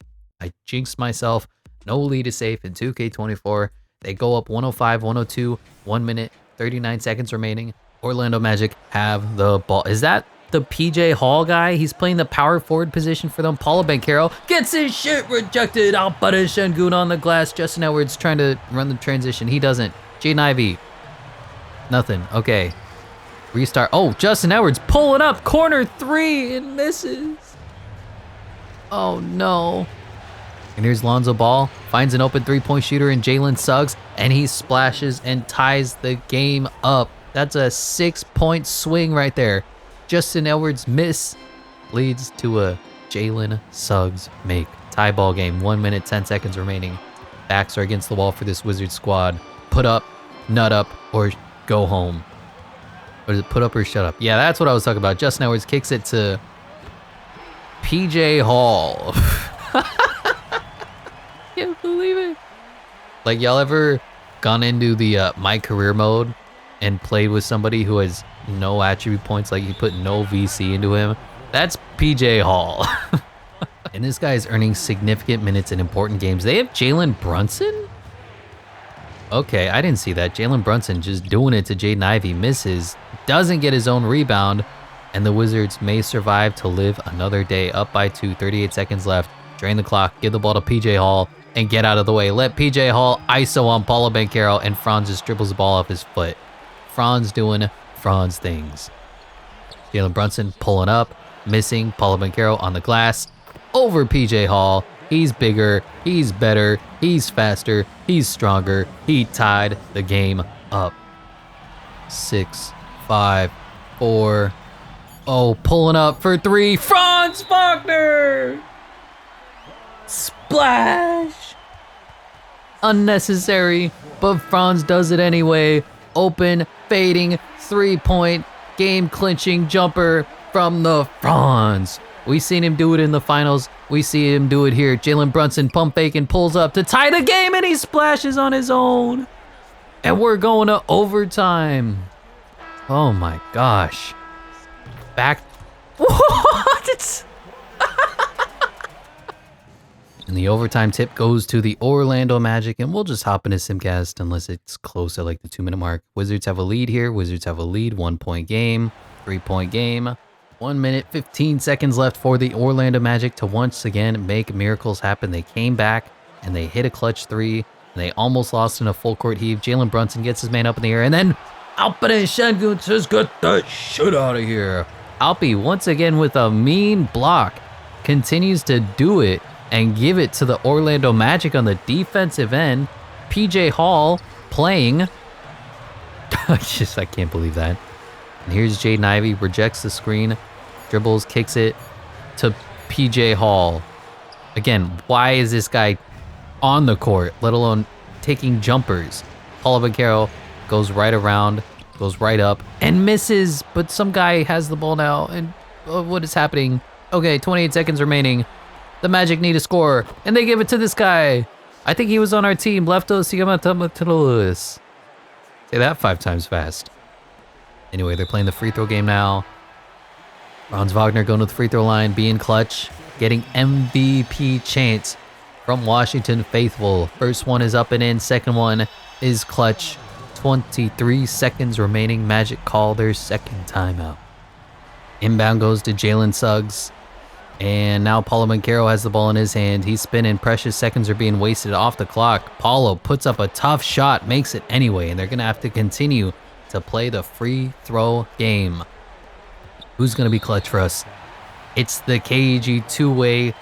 I jinxed myself. No lead is safe in 2K24. They go up 105-102, 1 minute, 39 seconds remaining. Orlando Magic have the ball. Is that the PJ Hall guy? He's playing the power forward position for them. Paulo Banchero gets his shit rejected. Alpara Şengün on the glass. Justin Edwards trying to run the transition. He doesn't. Jaden Ivey. Nothing. Okay. Restart. Oh, Justin Edwards pulling up. Corner 3 and misses. Oh, no. And here's Lonzo Ball. Finds an open 3-point shooter in Jalen Suggs. And he splashes and ties the game up. That's a 6-point swing right there. Justin Edwards' miss leads to a Jalen Suggs make. Tie ball game. 1 minute, 10 seconds remaining. Backs are against the wall for this Wizards squad. Put up, nut up, or go home. Or is it put up or shut up? Yeah, that's what I was talking about. Justin Edwards kicks it to PJ Hall. Can't believe it. Like, y'all ever gone into the MyCAREER mode and played with somebody who has no attribute points, like you put no VC into him? That's PJ Hall. And this guy is earning significant minutes in important games. They have Jalen Brunson? Okay, I didn't see that. Jalen Brunson just doing it to Jaden Ivey. Misses. Doesn't get his own rebound. And the Wizards may survive to live another day. Up by 2, 38 seconds left. Drain the clock. Give the ball to PJ Hall. And get out of the way. Let PJ Hall ISO on Paulo Banchero. And Franz just dribbles the ball off his foot. Franz doing Franz things. Jalen Brunson pulling up. Missing. Paulo Banchero on the glass. Over PJ Hall. He's bigger. He's better. He's faster. He's stronger. He tied the game up. 6, 5, 4. Oh, pulling up for 3. Franz Wagner! Splash! Unnecessary, but Franz does it anyway. Open, fading, 3-point, game-clinching jumper from the Franz. We've seen him do it in the finals. We see him do it here. Jalen Brunson pump fake and pulls up to tie the game, and he splashes on his own. And we're going to overtime. Oh my gosh. Back. What? And the overtime tip goes to the Orlando Magic, and we'll just hop into Simcast unless it's close at like the 2-minute mark. Wizards have a lead here. Wizards have a lead. 1-point game, 3-point game. 1 minute, 15 seconds left for the Orlando Magic to once again make miracles happen. They came back and they hit a clutch 3. And they almost lost in a full court heave. Jalen Brunson gets his man up in the air, and then Alperen Şengün says, "Get that shit out of here." Alpi once again with a mean block continues to do it and give it to the Orlando Magic on the defensive end. PJ Hall playing. I can't believe that. And here's Jaden Ivey, rejects the screen, dribbles, kicks it to PJ Hall. Again, why is this guy on the court, let alone taking jumpers? Paulo Banchero goes right around, goes right up, and misses, but some guy has the ball now, and what is happening? Okay, 28 seconds remaining. The Magic need a score, and they give it to this guy. I think he was on our team. Leftos Sigamatamatulus. Say that 5 times fast. Anyway, they're playing the free throw game now. Franz Wagner going to the free throw line, being clutch, getting MVP chants from Washington faithful. First one is up and in. Second one is clutch. 23 seconds remaining. Magic call their second timeout. Inbound goes to Jalen Suggs. And now Paulo Banchero has the ball in his hand. He's spinning. Precious seconds are being wasted off the clock. Paulo puts up a tough shot, makes it anyway, and they're going to have to continue to play the free throw game. Who's going to be clutch for us? It's the KG two-way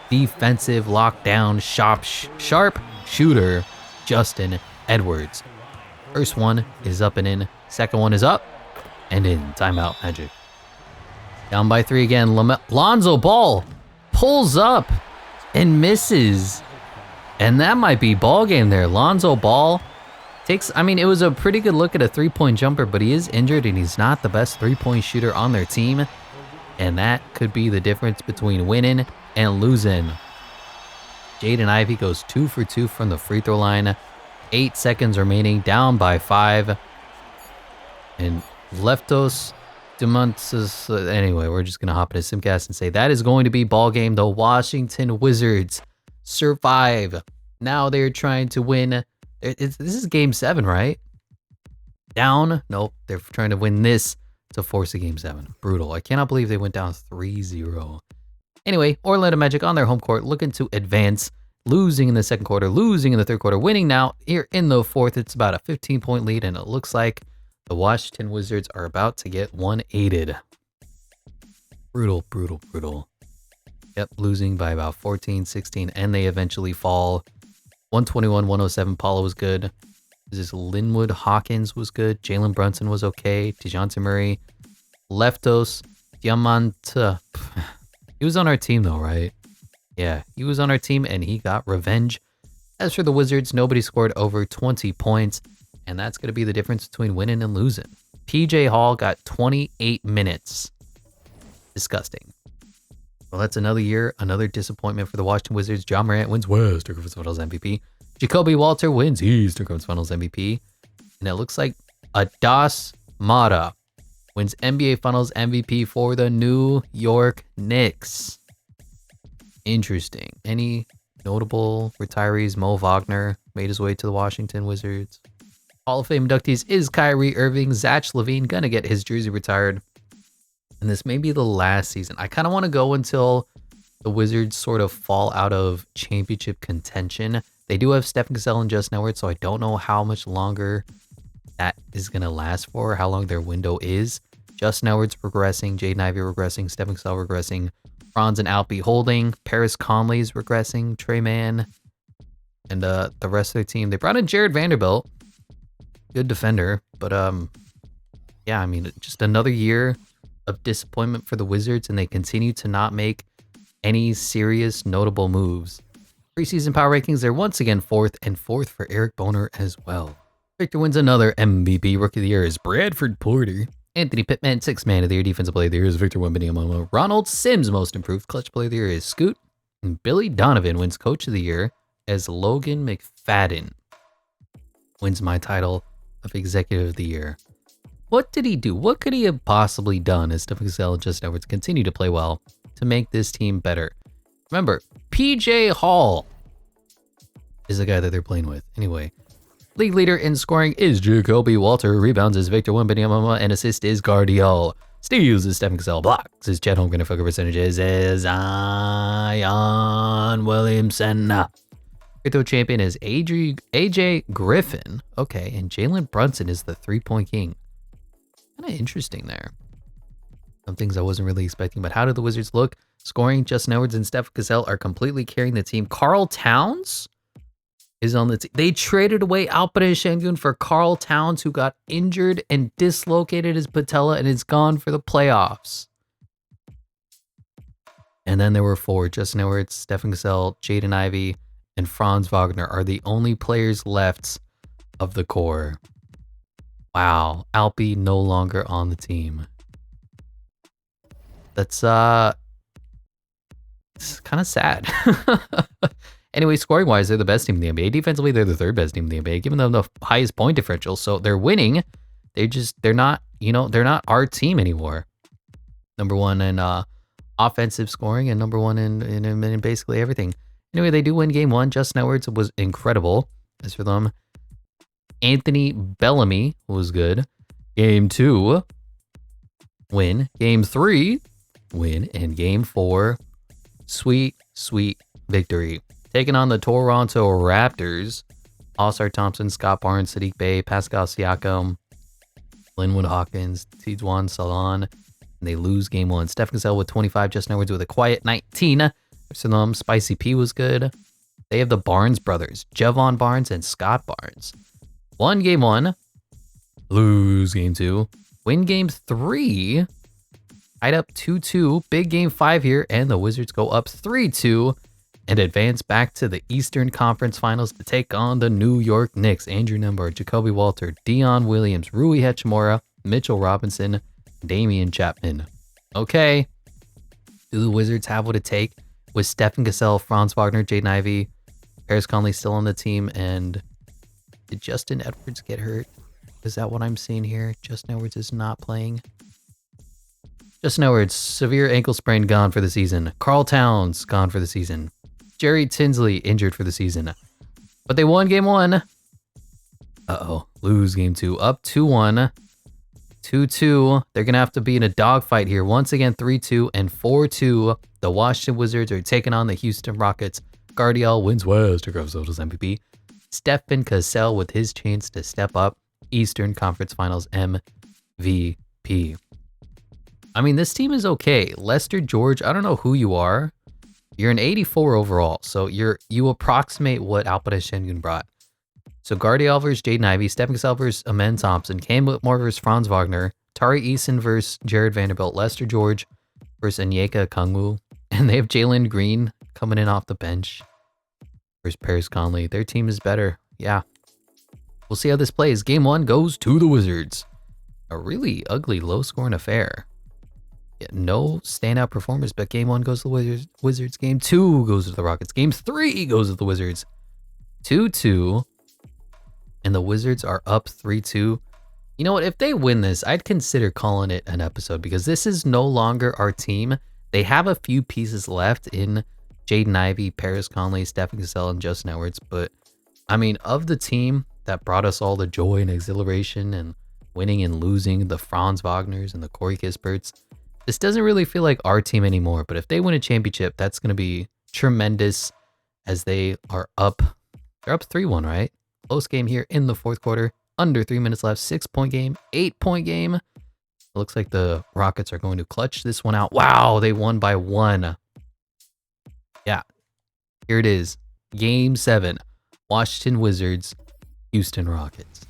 defensive lockdown sharp shooter, Justin Edwards. First one is up and in. Second one is up and in. Timeout, Magic. Down by 3 again. Lonzo Ball pulls up and misses. And that might be ball game there. Lonzo Ball takes, it was a pretty good look at a 3-point jumper, but he is injured and he's not the best 3-point shooter on their team. And that could be the difference between winning and losing. Jaden Ivey goes 2 for 2 from the free throw line. 8 seconds remaining, down by 5. And Leftos anyway, we're just going to hop into Simcast and say that is going to be ball game. The Washington Wizards survive. Now they're trying to win. This is game 7, right? Down? Nope. They're trying to win this to force a game 7. Brutal. I cannot believe they went down 3-0. Anyway, Orlando Magic on their home court looking to advance. Losing in the second quarter, losing in the third quarter, winning now here in the fourth. It's about a 15-point lead, and it looks like the Washington Wizards are about to get 1-8'd. Brutal, brutal, brutal. Yep, losing by about 14, 16, and they eventually fall. 121-107, Paulo was good. This Linwood Hawkins was good. Jalen Brunson was okay. DeJounte Murray. Leftos. Diamante. He was on our team though, right? Yeah, he was on our team and he got revenge. As for the Wizards, nobody scored over 20 points. And that's going to be the difference between winning and losing. PJ Hall got 28 minutes. Disgusting. Well, that's another year, another disappointment for the Washington Wizards. Ja Morant wins Western Conference Finals MVP. Jacoby Walter wins Eastern Conference Finals MVP. And it looks like Adas Mata wins NBA Finals MVP for the New York Knicks. Interesting. Any notable retirees? Mo Wagner made his way to the Washington Wizards. Hall of Fame inductees is Kyrie Irving. Zach LaVine gonna get his jersey retired. And this may be the last season. I kind of want to go until the Wizards sort of fall out of championship contention. They do have Stephen Cassell and Justin Edwards, so I don't know how much longer that is going to last for, how long their window is. Justin Edwards regressing, Jaden Ivey regressing, Stephen Cassell regressing, Franz and Alpi holding, Paris Conley's regressing, Trey Mann, and the rest of their team. They brought in Jared Vanderbilt, good defender, but yeah, just another year of disappointment for the Wizards, and they continue to not make any serious notable moves. Preseason power rankings, they're once again fourth, and fourth for Eric Boner as well. Victor wins another MVP. Rookie of the Year is Bradford Porter. Anthony Pittman, 6th Man of the Year. Defensive Player of the Year is Victor Wembanyama. Ronald Sims, Most Improved. Clutch Player of the Year is Scoot. And Billy Donovan wins Coach of the Year as Logan McFadden. Wins my title of Executive of the Year. What did he do? What could he have possibly done as Stephen Cassell and Justin Edwards continue to play well to make this team better? Remember, PJ Hall is the guy that they're playing with. Anyway, league leader in scoring is Jacoby Walter. Rebounds is Victor Wembanyama. And assist is Guardiol. Steals is Stephen Cassell. Blocks is Chet Holmgren. Field goal percentages is Zion Williamson. Free throw champion is AJ Griffin. Okay, and Jalen Brunson is the 3-point king. Kind of interesting there. Some things I wasn't really expecting, but how do the Wizards look? Scoring, Justin Edwards and Steph Cassell are completely carrying the team. Karl Towns is on the team. They traded away Alperen Şengün for Karl Towns, who got injured and dislocated his patella and is gone for the playoffs. And then there were four. Justin Edwards, Stephen Cassell, Jaden Ivey, and Franz Wagner are the only players left of the core. Wow, Alpi no longer on the team. That's it's kind of sad. Anyway, scoring wise, they're the best team in the NBA. Defensively, they're the third best team in the NBA, giving them the highest point differential. So they're winning. They're not our team anymore. Number one in offensive scoring and number one in basically everything. Anyway, they do win game one. Justin Edwards was incredible. As for them, Anthony Bellamy was good. Game two, win. Game three, win. And game four, sweet victory. Taking on the Toronto Raptors. All-Star Thompson, Scott Barnes, Sadiq Bey, Pascal Siakam, Linwood Hawkins, Tijuan Salon. And they lose game one. Steph Cassell with 25. Justin Edwards with a quiet 19. So them, Spicy P was good. They have the Barnes brothers, Javon Barnes and Scott Barnes. Won game one. Lose game two. Win game three. Tied up 2-2. Big game five here. And the Wizards go up 3-2 and advance back to the Eastern Conference Finals to take on the New York Knicks. Andrew Nembhard, Jacoby Walter, Dion Williams, Rui Hachimura, Mitchell Robinson, Damian Chapman. Okay. Do the Wizards have what it takes with Stephen Cassell, Franz Wagner, Jaden Ivey, Paris Conley still on the team, and did Justin Edwards get hurt? Is that what I'm seeing here? Justin Edwards is not playing. Justin Edwards, severe ankle sprain, gone for the season. Karl Towns, gone for the season. Jerry Tinsley, injured for the season. But they won game one. Uh-oh. Lose game two. Up 2-1. 2-2. They're going to have to be in a dogfight here. Once again, 3-2 and 4-2. The Washington Wizards are taking on the Houston Rockets. Guardiol wins Western Conference MVP. Stephen Cassell with his chance to step up. Eastern Conference Finals MVP. I mean, this team is okay. Lester George, I don't know who you are. You're an 84 overall, so you approximate what Alperen Şengün brought. So Guardiol versus Jaden Ivey, Stephen Cassell versus Amen Thompson, Cam Whitmore versus Franz Wagner, Tari Eason versus Jared Vanderbilt, Lester George versus Onyeka Okongwu, and they have Jalen Green coming in off the bench versus Paris Conley. Their team is better. Yeah. We'll see how this plays. Game one goes to the Wizards. A really ugly, low-scoring affair. Yeah, no standout performers, but game one goes to the Wizards. Game two goes to the Rockets. Game three goes to the Wizards. 2-2. And the Wizards are up 3-2. You know what? If they win this, I'd consider calling it an episode because this is no longer our team. They have a few pieces left in Jaden Ivey, Paris Conley, Stephen Cassell, and Justin Edwards. But, I mean, of the team that brought us all the joy and exhilaration and winning and losing, the Franz Wagners and the Corey Kisperts, this doesn't really feel like our team anymore. But if they win a championship, that's going to be tremendous as they are up. They're up 3-1, right? Close game here in the fourth quarter. Under 3 minutes left. 6-point game. 8-point game. It looks like the Rockets are going to clutch this one out. Wow, they won by 1. Yeah. Here it is. Game 7. Washington Wizards, Houston Rockets.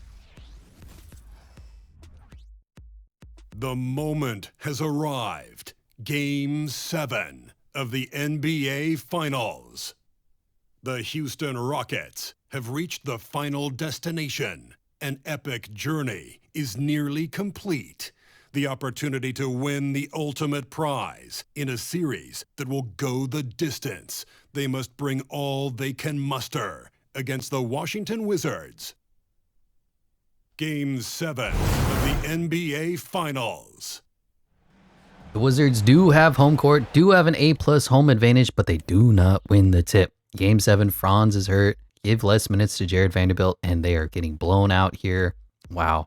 The moment has arrived. Game 7 of the NBA Finals. The Houston Rockets have reached the final destination. An epic journey is nearly complete. The opportunity to win the ultimate prize in a series that will go the distance. They must bring all they can muster against the Washington Wizards. Game 7 of the NBA Finals. The Wizards do have home court, do have an A+ home advantage, but they do not win the tip. Game 7, Franz is hurt. Give less minutes to Jared Vanderbilt, and they are getting blown out here. Wow.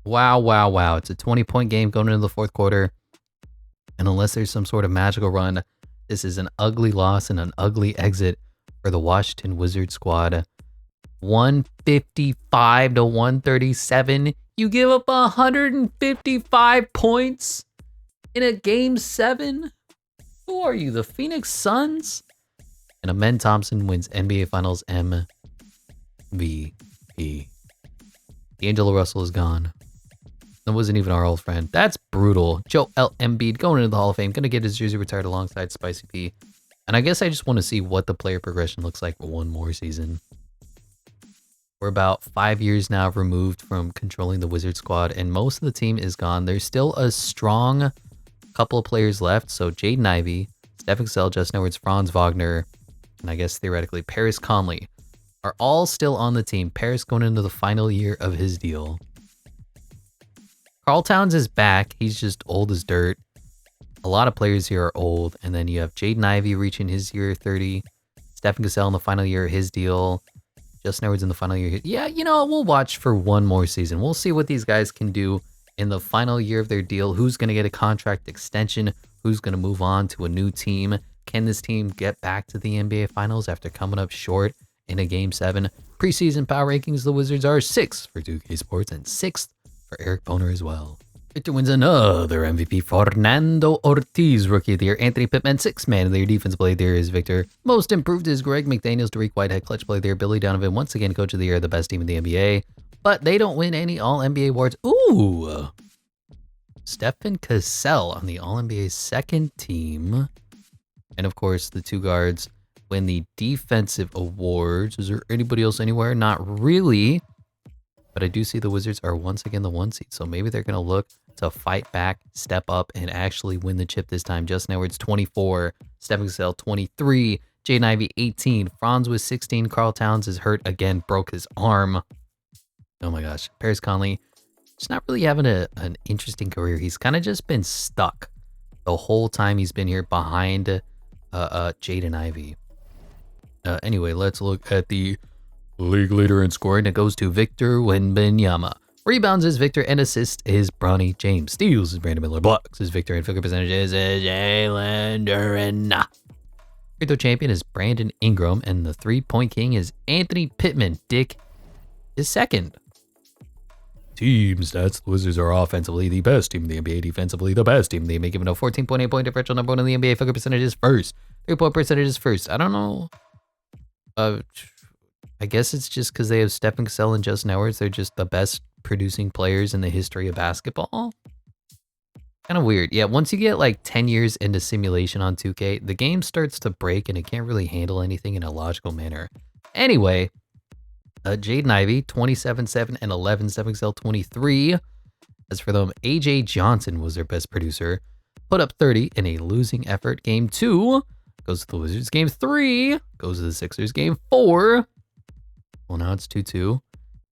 Wow. It's a 20-point game going into the fourth quarter. And unless there's some sort of magical run, this is an ugly loss and an ugly exit for the Washington Wizards squad. 155 to 137. You give up 155 points in a game 7? Who are you, the Phoenix Suns? And Amen Thompson wins NBA Finals MVP. D'Angelo Russell is gone. That wasn't even our old friend. That's brutal. Joel Embiid going into the Hall of Fame. Going to get his jersey retired alongside Spicy P. And I guess I just want to see what the player progression looks like for one more season. We're about 5 years now removed from controlling the Wizard squad, and most of the team is gone. There's still a strong couple of players left. So Jaden Ivey, Stephen Cassell, Justin Edwards, Franz Wagner, and I guess theoretically Paris Conley are all still on the team. Paris going into the final year of his deal. Karl Towns is back. He's just old as dirt. A lot of players here are old. And then you have Jaden Ivey reaching his year 30. Stephen Cassell in the final year of his deal. Justin Edwards in the final year. Yeah, you know, we'll watch for one more season. We'll see what these guys can do in the final year of their deal. Who's going to get a contract extension? Who's going to move on to a new team? Can this team get back to the NBA Finals after coming up short in a Game 7? Preseason power rankings, the Wizards are 6th for 2K Sports and 6th for Eric Boner as well. Victor wins another MVP. Fernando Ortiz, Rookie of the Year. Anthony Pittman, 6th Man of the Year. Defensive Player of the Year is Victor. Most Improved is Greg McDaniels. Derek Whitehead, Clutch Player of the Year. Billy Donovan, once again, Coach of the Year, the best team in the NBA. But they don't win any All-NBA awards. Ooh! Stephen Cassell on the All-NBA second team. And of course, the two guards win the defensive awards. Is there anybody else anywhere? Not really. But I do see the Wizards are once again the 1 seed. So maybe they're going to look to fight back, step up, and actually win the chip this time. Justin Edwards, 24. Stephen Cassell, 23. Jaden Ivey, 18. Franz was 16. Karl Towns is hurt again. Broke his arm. Oh my gosh. Paris Conley, just not really having an interesting career. He's kind of just been stuck the whole time he's been here behind Jaden Ivey. Anyway, let's look at the league leader in scoring. It goes to Victor Wembanyama. Rebounds is Victor, and assist is Bronny James. Steals is Brandon Miller. Blocks is Victor, and field goal percentage is Jalen Duren. Free throw champion is Brandon Ingram, and the 3-point king is Anthony Pittman. Dick is second. Team stats. The Wizards are offensively the best team in the NBA. Defensively the best team in the NBA. Given a 14.8 point differential, number 1 in the NBA. Field goal percentage is first. 3-point percentage is first. I don't know. I guess it's just because they have Stephen Cassell and Justin Edwards. They're just the best producing players in the history of basketball. Kind of weird. Yeah, once you get like 10 years into simulation on 2K, the game starts to break and it can't really handle anything in a logical manner. Anyway, Jaden Ivey, 27, 7, and 11. Stephen Cassell, 23. As for them, AJ Johnson was their best producer. Put up 30 in a losing effort. Game 2 goes to the Wizards. Game 3 goes to the Sixers. Game 4. Well, now it's 2-2.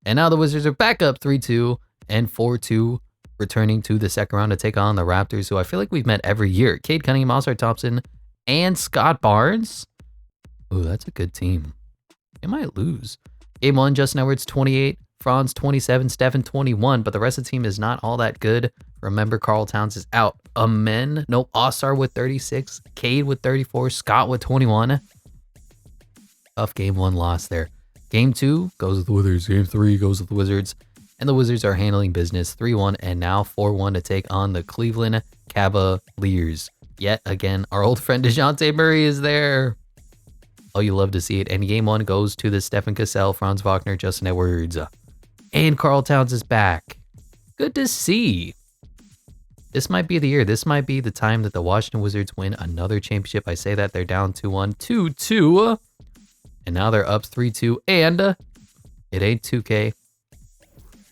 And now the Wizards are back up 3-2 and 4-2, returning to the second round to take on the Raptors, who I feel like we've met every year. Cade Cunningham, Oscar Thompson, and Scott Barnes. Ooh, that's a good team. They might lose. Game 1, Justin Edwards, 28. Franz, 27. Stephen, 21. But the rest of the team is not all that good. Remember, Karl Towns is out. Osar with 36. Cade with 34. Scott with 21. Tough game 1 loss there. Game 2 goes with the Wizards. Game 3 goes with the Wizards. And the Wizards are handling business 3-1 and now 4-1 to take on the Cleveland Cavaliers. Yet again, our old friend DeJounte Murray is there. Oh, you love to see it. And game 1 goes to the Stephen Cassell, Franz Wagner, Justin Edwards. And Karl Towns is back. Good to see. This might be the year. This might be the time that the Washington Wizards win another championship. I say that they're down 2-1, 2-2. And now they're up 3-2. And it ain't 2K if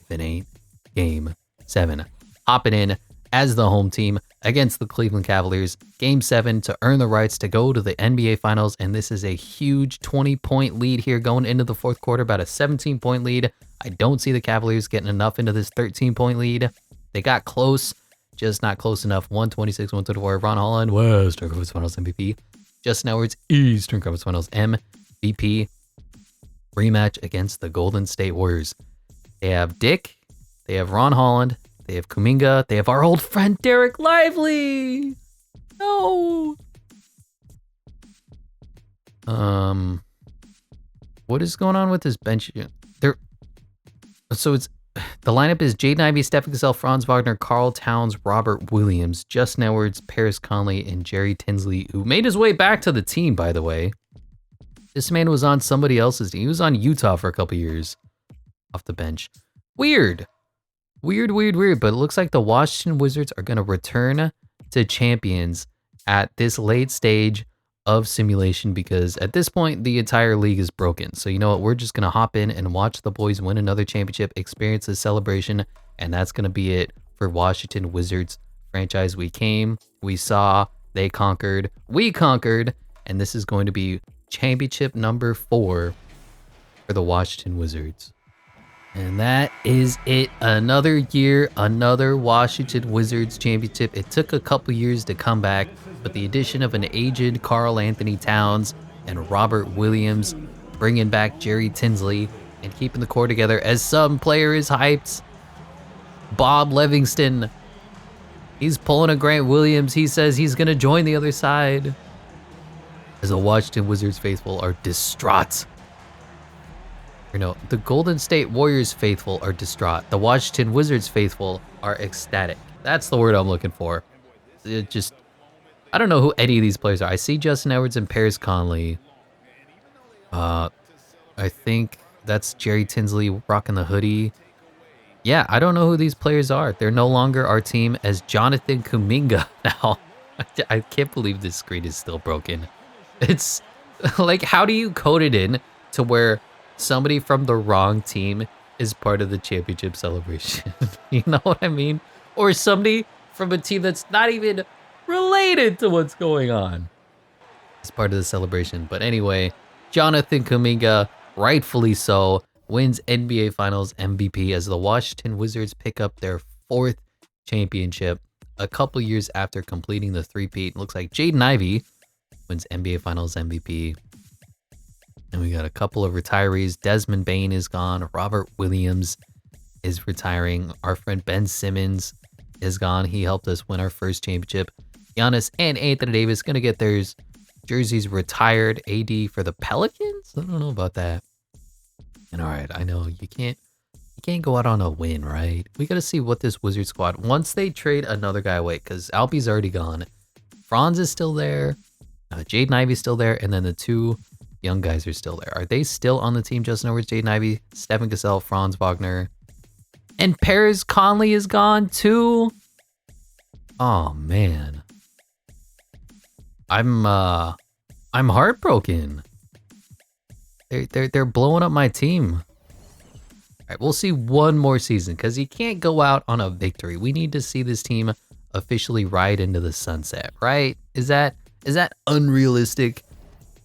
it ain't Game 7. Hopping in as the home team against the Cleveland Cavaliers. Game 7 to earn the rights to go to the NBA Finals. And this is a huge 20-point lead here going into the fourth quarter. About a 17-point lead. I don't see the Cavaliers getting enough into this 13-point lead. They got close, just not close enough. 126-124. Ron Holland, Western Conference Finals MVP. Justin Edwards, Eastern Conference Finals MVP. Rematch against the Golden State Warriors. They have Dick. They have Ron Holland. They have Kuminga. They have our old friend Derek Lively. No. What is going on with this bench? So it's the lineup is Jaden Ivey, Stephen Cassell, Franz Wagner, Karl Towns, Robert Williams, Justin Edwards, Paris Conley, and Jerry Tinsley, who made his way back to the team, by the way. This man was on somebody else's team. He was on Utah for a couple years off the bench. Weird. But it looks like the Washington Wizards are going to return to champions at this late stage of simulation because at this point, the entire league is broken. So you know what? We're just going to hop in and watch the boys win another championship, experience the celebration, and that's going to be it for Washington Wizards franchise. We came, we saw, they conquered, we conquered, and this is going to be championship number 4 for the Washington Wizards. And that is it. Another year, another Washington Wizards championship. It took a couple years to come back, but the addition of an aged Karl Anthony Towns and Robert Williams, bringing back Jerry Tinsley and keeping the core together as some player is hyped. Bob Livingston, he's pulling a Grant Williams. He says he's going to join the other side. As the Washington Wizards faithful are distraught. The Golden State Warriors faithful are distraught. The Washington Wizards faithful are ecstatic. That's the word I'm looking for. I don't know who any of these players are. I see Justin Edwards and Paris Conley. I think that's Jerry Tinsley rocking the hoodie. Yeah, I don't know who these players are. They're no longer our team as Jonathan Kuminga now. I can't believe this screen is still broken. It's like, how do you code it in to where somebody from the wrong team is part of the championship celebration? You know what I mean? Or somebody from a team that's not even related to what's going on is part of the celebration. But anyway, Jonathan Kuminga, rightfully so, wins NBA Finals MVP as the Washington Wizards pick up their 4th championship a couple years after completing the three-peat. Looks like Jaden Ivey wins NBA Finals MVP. And we got a couple of retirees. Desmond Bane is gone. Robert Williams is retiring. Our friend Ben Simmons is gone. He helped us win our first championship. Giannis and Anthony Davis going to get their jerseys retired. AD for the Pelicans? I don't know about that. And all right, I know you can't go out on a win, right? We got to see what this Wizard squad, once they trade another guy away, because Alpy's already gone. Franz is still there. Jaden Ivey's still there. And then the 2 young guys are still there. Are they still on the team? Justin Edwards, Jaden Ivey, Stephen Cassell, Franz Wagner, and Paris Conley is gone too. Oh man, I'm heartbroken. They're blowing up my team. All right, we'll see one more season because you can't go out on a victory. We need to see this team officially ride into the sunset, right? Is that unrealistic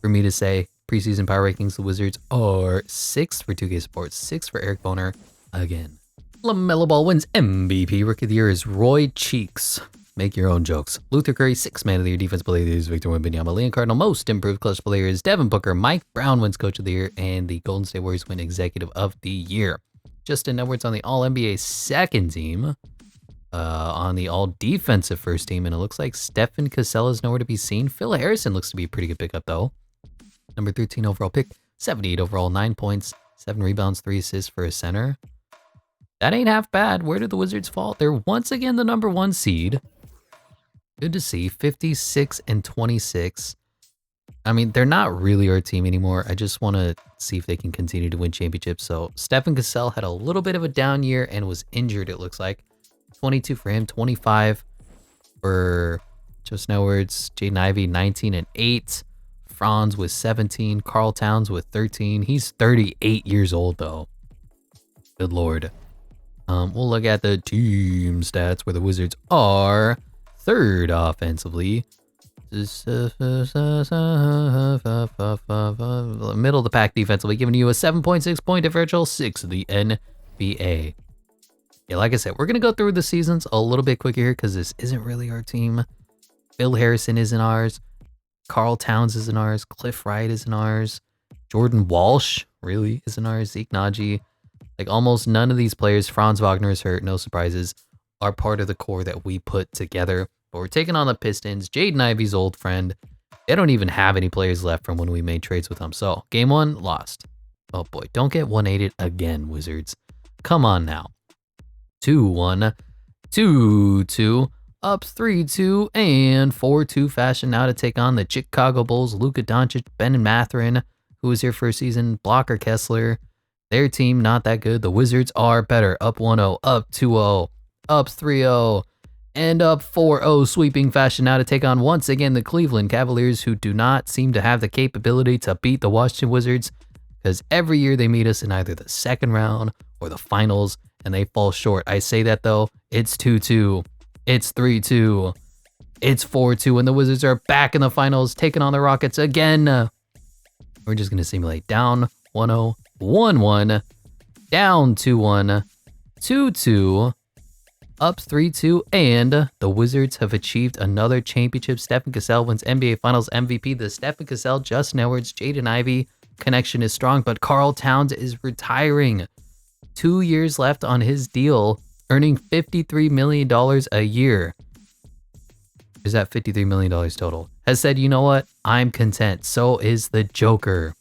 for me to say? Preseason power rankings, the Wizards are 6th for 2K Sports, 6th for Eric Boner again. LaMelo Ball wins MVP. Rookie of the Year is Roy Cheeks. Make your own jokes. Luther Curry, 6th Man of the Year. Defensive Player of the Year is Victor Wembanyama. Leon Cardinal, Most Improved Clutch Player is Devin Booker. Mike Brown wins Coach of the Year, and the Golden State Warriors win Executive of the Year. Justin Edwards on the All-NBA second team. On the All-Defensive first team, and it looks like Stephen Cassell is nowhere to be seen. Phil Harrison looks to be a pretty good pickup, though. Number 13 overall pick, 78 overall, 9 points, 7 rebounds, 3 assists for a center. That ain't half bad. Where did the Wizards fall? They're once again the number 1 seed. Good to see. 56-26. I mean, they're not really our team anymore. I just want to see if they can continue to win championships. So Stephen Cassell had a little bit of a down year and was injured, it looks like. 22 for him, 25 for Justin Edwards, Jaden Ivey, 19 and 8. Franz with 17, Karl Towns with 13. He's 38 years old though. Good lord. We'll look at the team stats where the Wizards are third offensively. Middle of the pack defensively, giving you a 7.6 point differential, 6th of the NBA. Yeah, like I said, we're going to go through the seasons a little bit quicker here because this isn't really our team. Phil Harrison isn't ours. Karl Towns isn't ours. Cliff Wright isn't ours. Jordan Walsh really isn't ours. Zeke Naji. Like almost none of these players, Franz Wagner is hurt, no surprises, are part of the core that we put together. But we're taking on the Pistons, Jaden Ivey's old friend. They don't even have any players left from when we made trades with them. So game 1, lost. Oh boy, don't get 1-8 again, Wizards. Come on now. 2-1, 2-2, up 3-2, and 4-2 fashion now to take on the Chicago Bulls. Luka Doncic, Ben Mathurin, who was here for a season, Blocker Kessler. Their team, not that good. The Wizards are better. Up 1-0, up 2-0, up 3-0, and up 4-0 sweeping fashion now to take on once again the Cleveland Cavaliers, who do not seem to have the capability to beat the Washington Wizards because every year they meet us in either the second round or the finals and they fall short. I say that though, it's 2-2, it's 3-2, it's 4-2, and the Wizards are back in the finals taking on the Rockets again. We're just going to simulate down 1-0, 1-1, down 2-1, 2-2, up 3-2, and the Wizards have achieved another championship. Stephen Cassell wins NBA Finals MVP. The Stephen Cassell, Justin Edwards, Jaden Ivey connection is strong, but Karl Towns is retiring. 2 years left on his deal, earning $53 million a year. Is that $53 million total? Has said, you know what? I'm content. So is the Joker.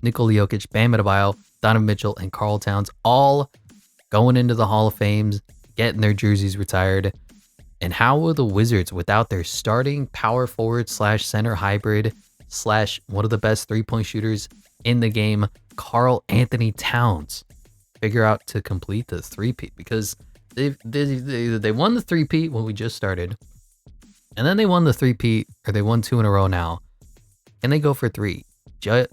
Nikola Jokic, Bam Adebayo, Donovan Mitchell, and Karl Towns all going into the Hall of Fame, getting their jerseys retired. And how will the Wizards, without their starting power forward / center hybrid / one of the best three-point shooters in the game, Karl Anthony Towns, figure out to complete the three-peat? Because they won the three-peat when we just started, and then they won the three-peat, or they won 2 in a row now. Can they go for 3? Justin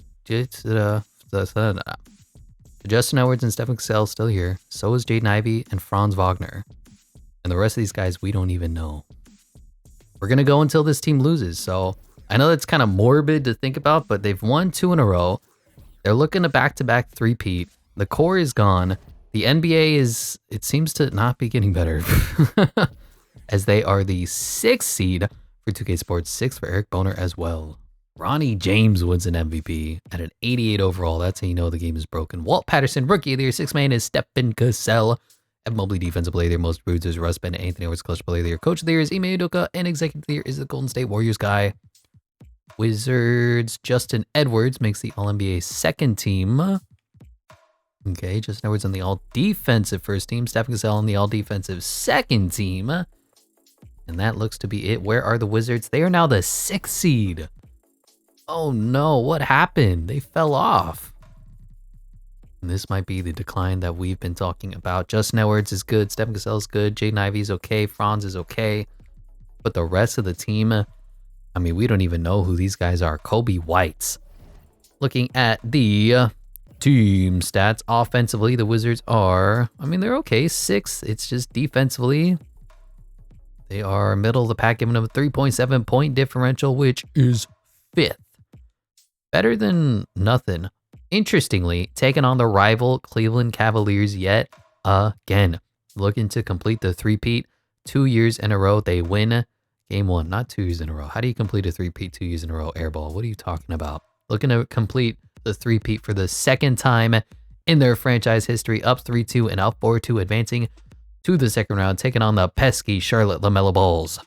Edwards and Stephen Cassell still here. So is Jaden Ivey and Franz Wagner. And the rest of these guys, we don't even know. We're going to go until this team loses. So I know that's kind of morbid to think about, but they've won 2 in a row. They're looking to back-to-back three-peat. The core is gone. The NBA it seems to not be getting better. As they are the 6th seed for 2K Sports, 6th for Eric Boner as well. Ronnie James wins an MVP at an 88 overall. That's how you know the game is broken. Walt Patterson, Rookie of the Year. 6th man is Stephen Cassell. Evan Mobley, Defensive Player of the Year. Most improved is Russ Bennett. Anthony Edwards, Clutch Player of the Year. Coach of the Year is Ime Udoka. And Executive of the Year is the Golden State Warriors guy. Wizards, Justin Edwards makes the All-NBA second team. Okay, Justin Edwards on the All-Defensive first team. Stephen Cassell on the All-Defensive second team. And that looks to be it. Where are the Wizards? They are now the 6th seed. Oh no, what happened? They fell off. And this might be the decline that we've been talking about. Justin Edwards is good. Stephen Cassell is good. Jaden Ivey is okay. Franz is okay. But the rest of the team, I mean, we don't even know who these guys are. Kobe White. Looking at the team stats, offensively, the Wizards are, I mean, they're okay. 6th. It's just defensively, they are middle of the pack, giving them a 3.7 point differential, which is 5th. Better than nothing. Interestingly, taking on the rival Cleveland Cavaliers yet again. Looking to complete the three-peat 2 years in a row. They win game 1, not 2 years in a row. How do you complete a three-peat 2 years in a row, Airball? What are you talking about? Looking to complete the three-peat for the second time in their franchise history. Up 3-2 and up 4-2, advancing to the second round, taking on the pesky Charlotte LaMelo Balls.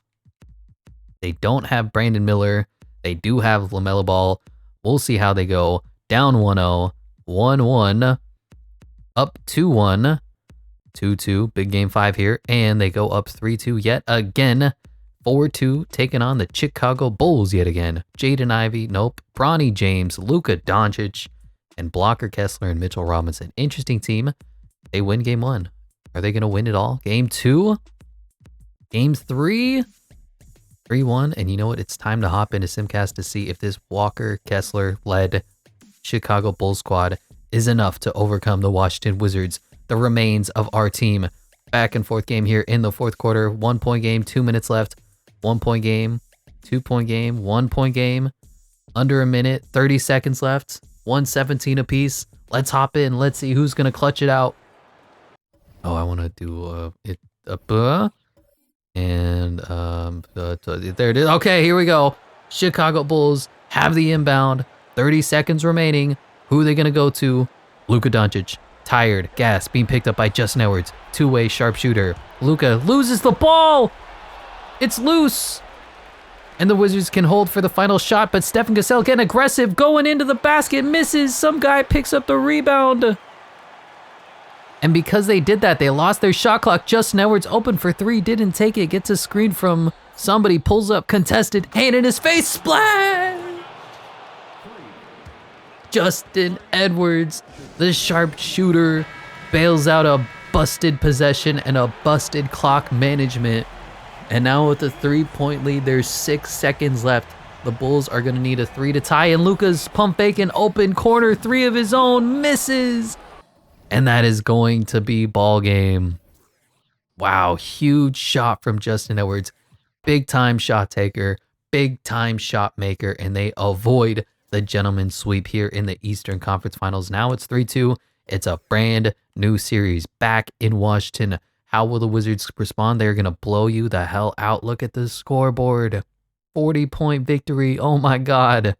They don't have Brandon Miller. They do have LaMelo Ball. We'll see how they go. Down 1-0, 1-1, up 2-1, 2-2, big game 5 here, and they go up 3-2 yet again, 4-2, taking on the Chicago Bulls yet again. Jaden Ivey, nope, Bronny James, Luka Doncic, and Blocker Kessler and Mitchell Robinson. Interesting team. They win game 1. Are they going to win it all? Game 2? Game 3? 3-1. And you know what? It's time to hop into Simcast to see if this Walker Kessler-led Chicago Bulls squad is enough to overcome the Washington Wizards, the remains of our team. Back and forth game here in the fourth quarter. 1 point game, 2 minutes left. 1 point game, 2 point game, 1 point game. Under a minute, 30 seconds left. 117 apiece. Let's hop in. Let's see who's going to clutch it out. Oh, I want to do there it is. Okay, here we go. Chicago Bulls have the inbound. 30 seconds remaining. Who are they going to go to? Luka Doncic. Tired, gas, being picked up by Justin Edwards. Two-way sharpshooter. Luka loses the ball. It's loose. And the Wizards can hold for the final shot, but Stephen Cassell getting aggressive, going into the basket, misses. Some guy picks up the rebound. And because they did that, they lost their shot clock. Justin Edwards open for three, didn't take it, gets a screen from somebody, pulls up, contested, hand in his face, splash! Justin Edwards, the sharpshooter, bails out a busted possession and a busted clock management. And now with a 3-point lead, there's 6 seconds left. The Bulls are going to need a 3 to tie, and Luka's pump faking open corner, 3 of his own, misses. And that is going to be ball game. Wow, huge shot from Justin Edwards. Big time shot taker, big time shot maker, and they avoid the gentleman's sweep here in the Eastern Conference Finals. Now it's 3-2. It's a brand new series back in Washington. How will the Wizards respond? They're going to blow you the hell out. Look at the scoreboard. 40-point victory. Oh my God.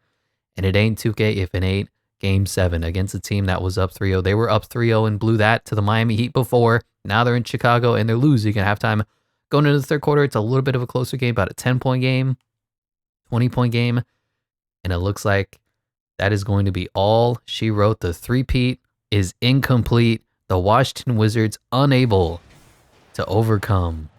And it ain't 2K if it ain't Game 7 against a team that was up 3-0. They were up 3-0 and blew that to the Miami Heat before. Now they're in Chicago and they're losing at halftime. Going into the third quarter, it's a little bit of a closer game, about a 10-point game, 20-point game. And it looks like that is going to be all she wrote. The three-peat is incomplete. The Washington Wizards unable to overcome.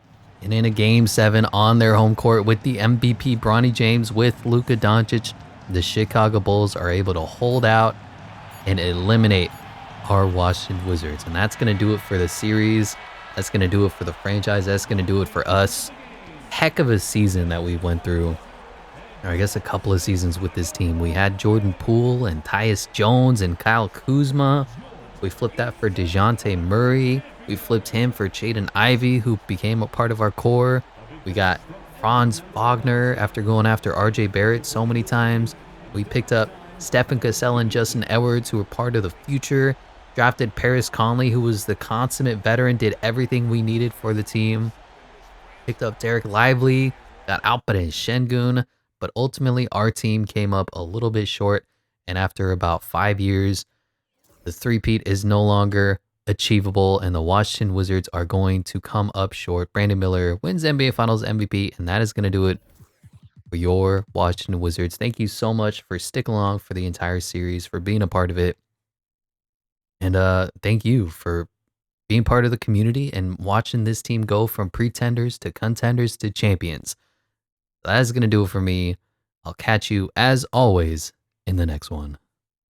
And in a Game 7 on their home court with the MVP Bronny James, with Luka Doncic, the Chicago Bulls are able to hold out and eliminate our Washington Wizards. And that's going to do it for the series. That's going to do it for the franchise. That's going to do it for us. Heck of a season that we went through. Or I guess a couple of seasons with this team. We had Jordan Poole and Tyus Jones and Kyle Kuzma. We flipped that for DeJounte Murray. We flipped him for Jaden Ivey, who became a part of our core. We got Franz Wagner after going after RJ Barrett so many times. We picked up Stephen Cassell and Justin Edwards, who were part of the future. Drafted Paris Conley, who was the consummate veteran, did everything we needed for the team. Picked up Derek Lively, got Alperen Şengün, but ultimately our team came up a little bit short. And after about 5 years, the three-peat is no longer achievable, and the Washington Wizards are going to come up short. Brandon Miller wins NBA Finals MVP, and that is going to do it for your Washington Wizards. Thank you so much for sticking along for the entire series, for being a part of it. And thank you for being part of the community and watching this team go from pretenders to contenders to champions. That is going to do it for me. I'll catch you, as always, in the next one.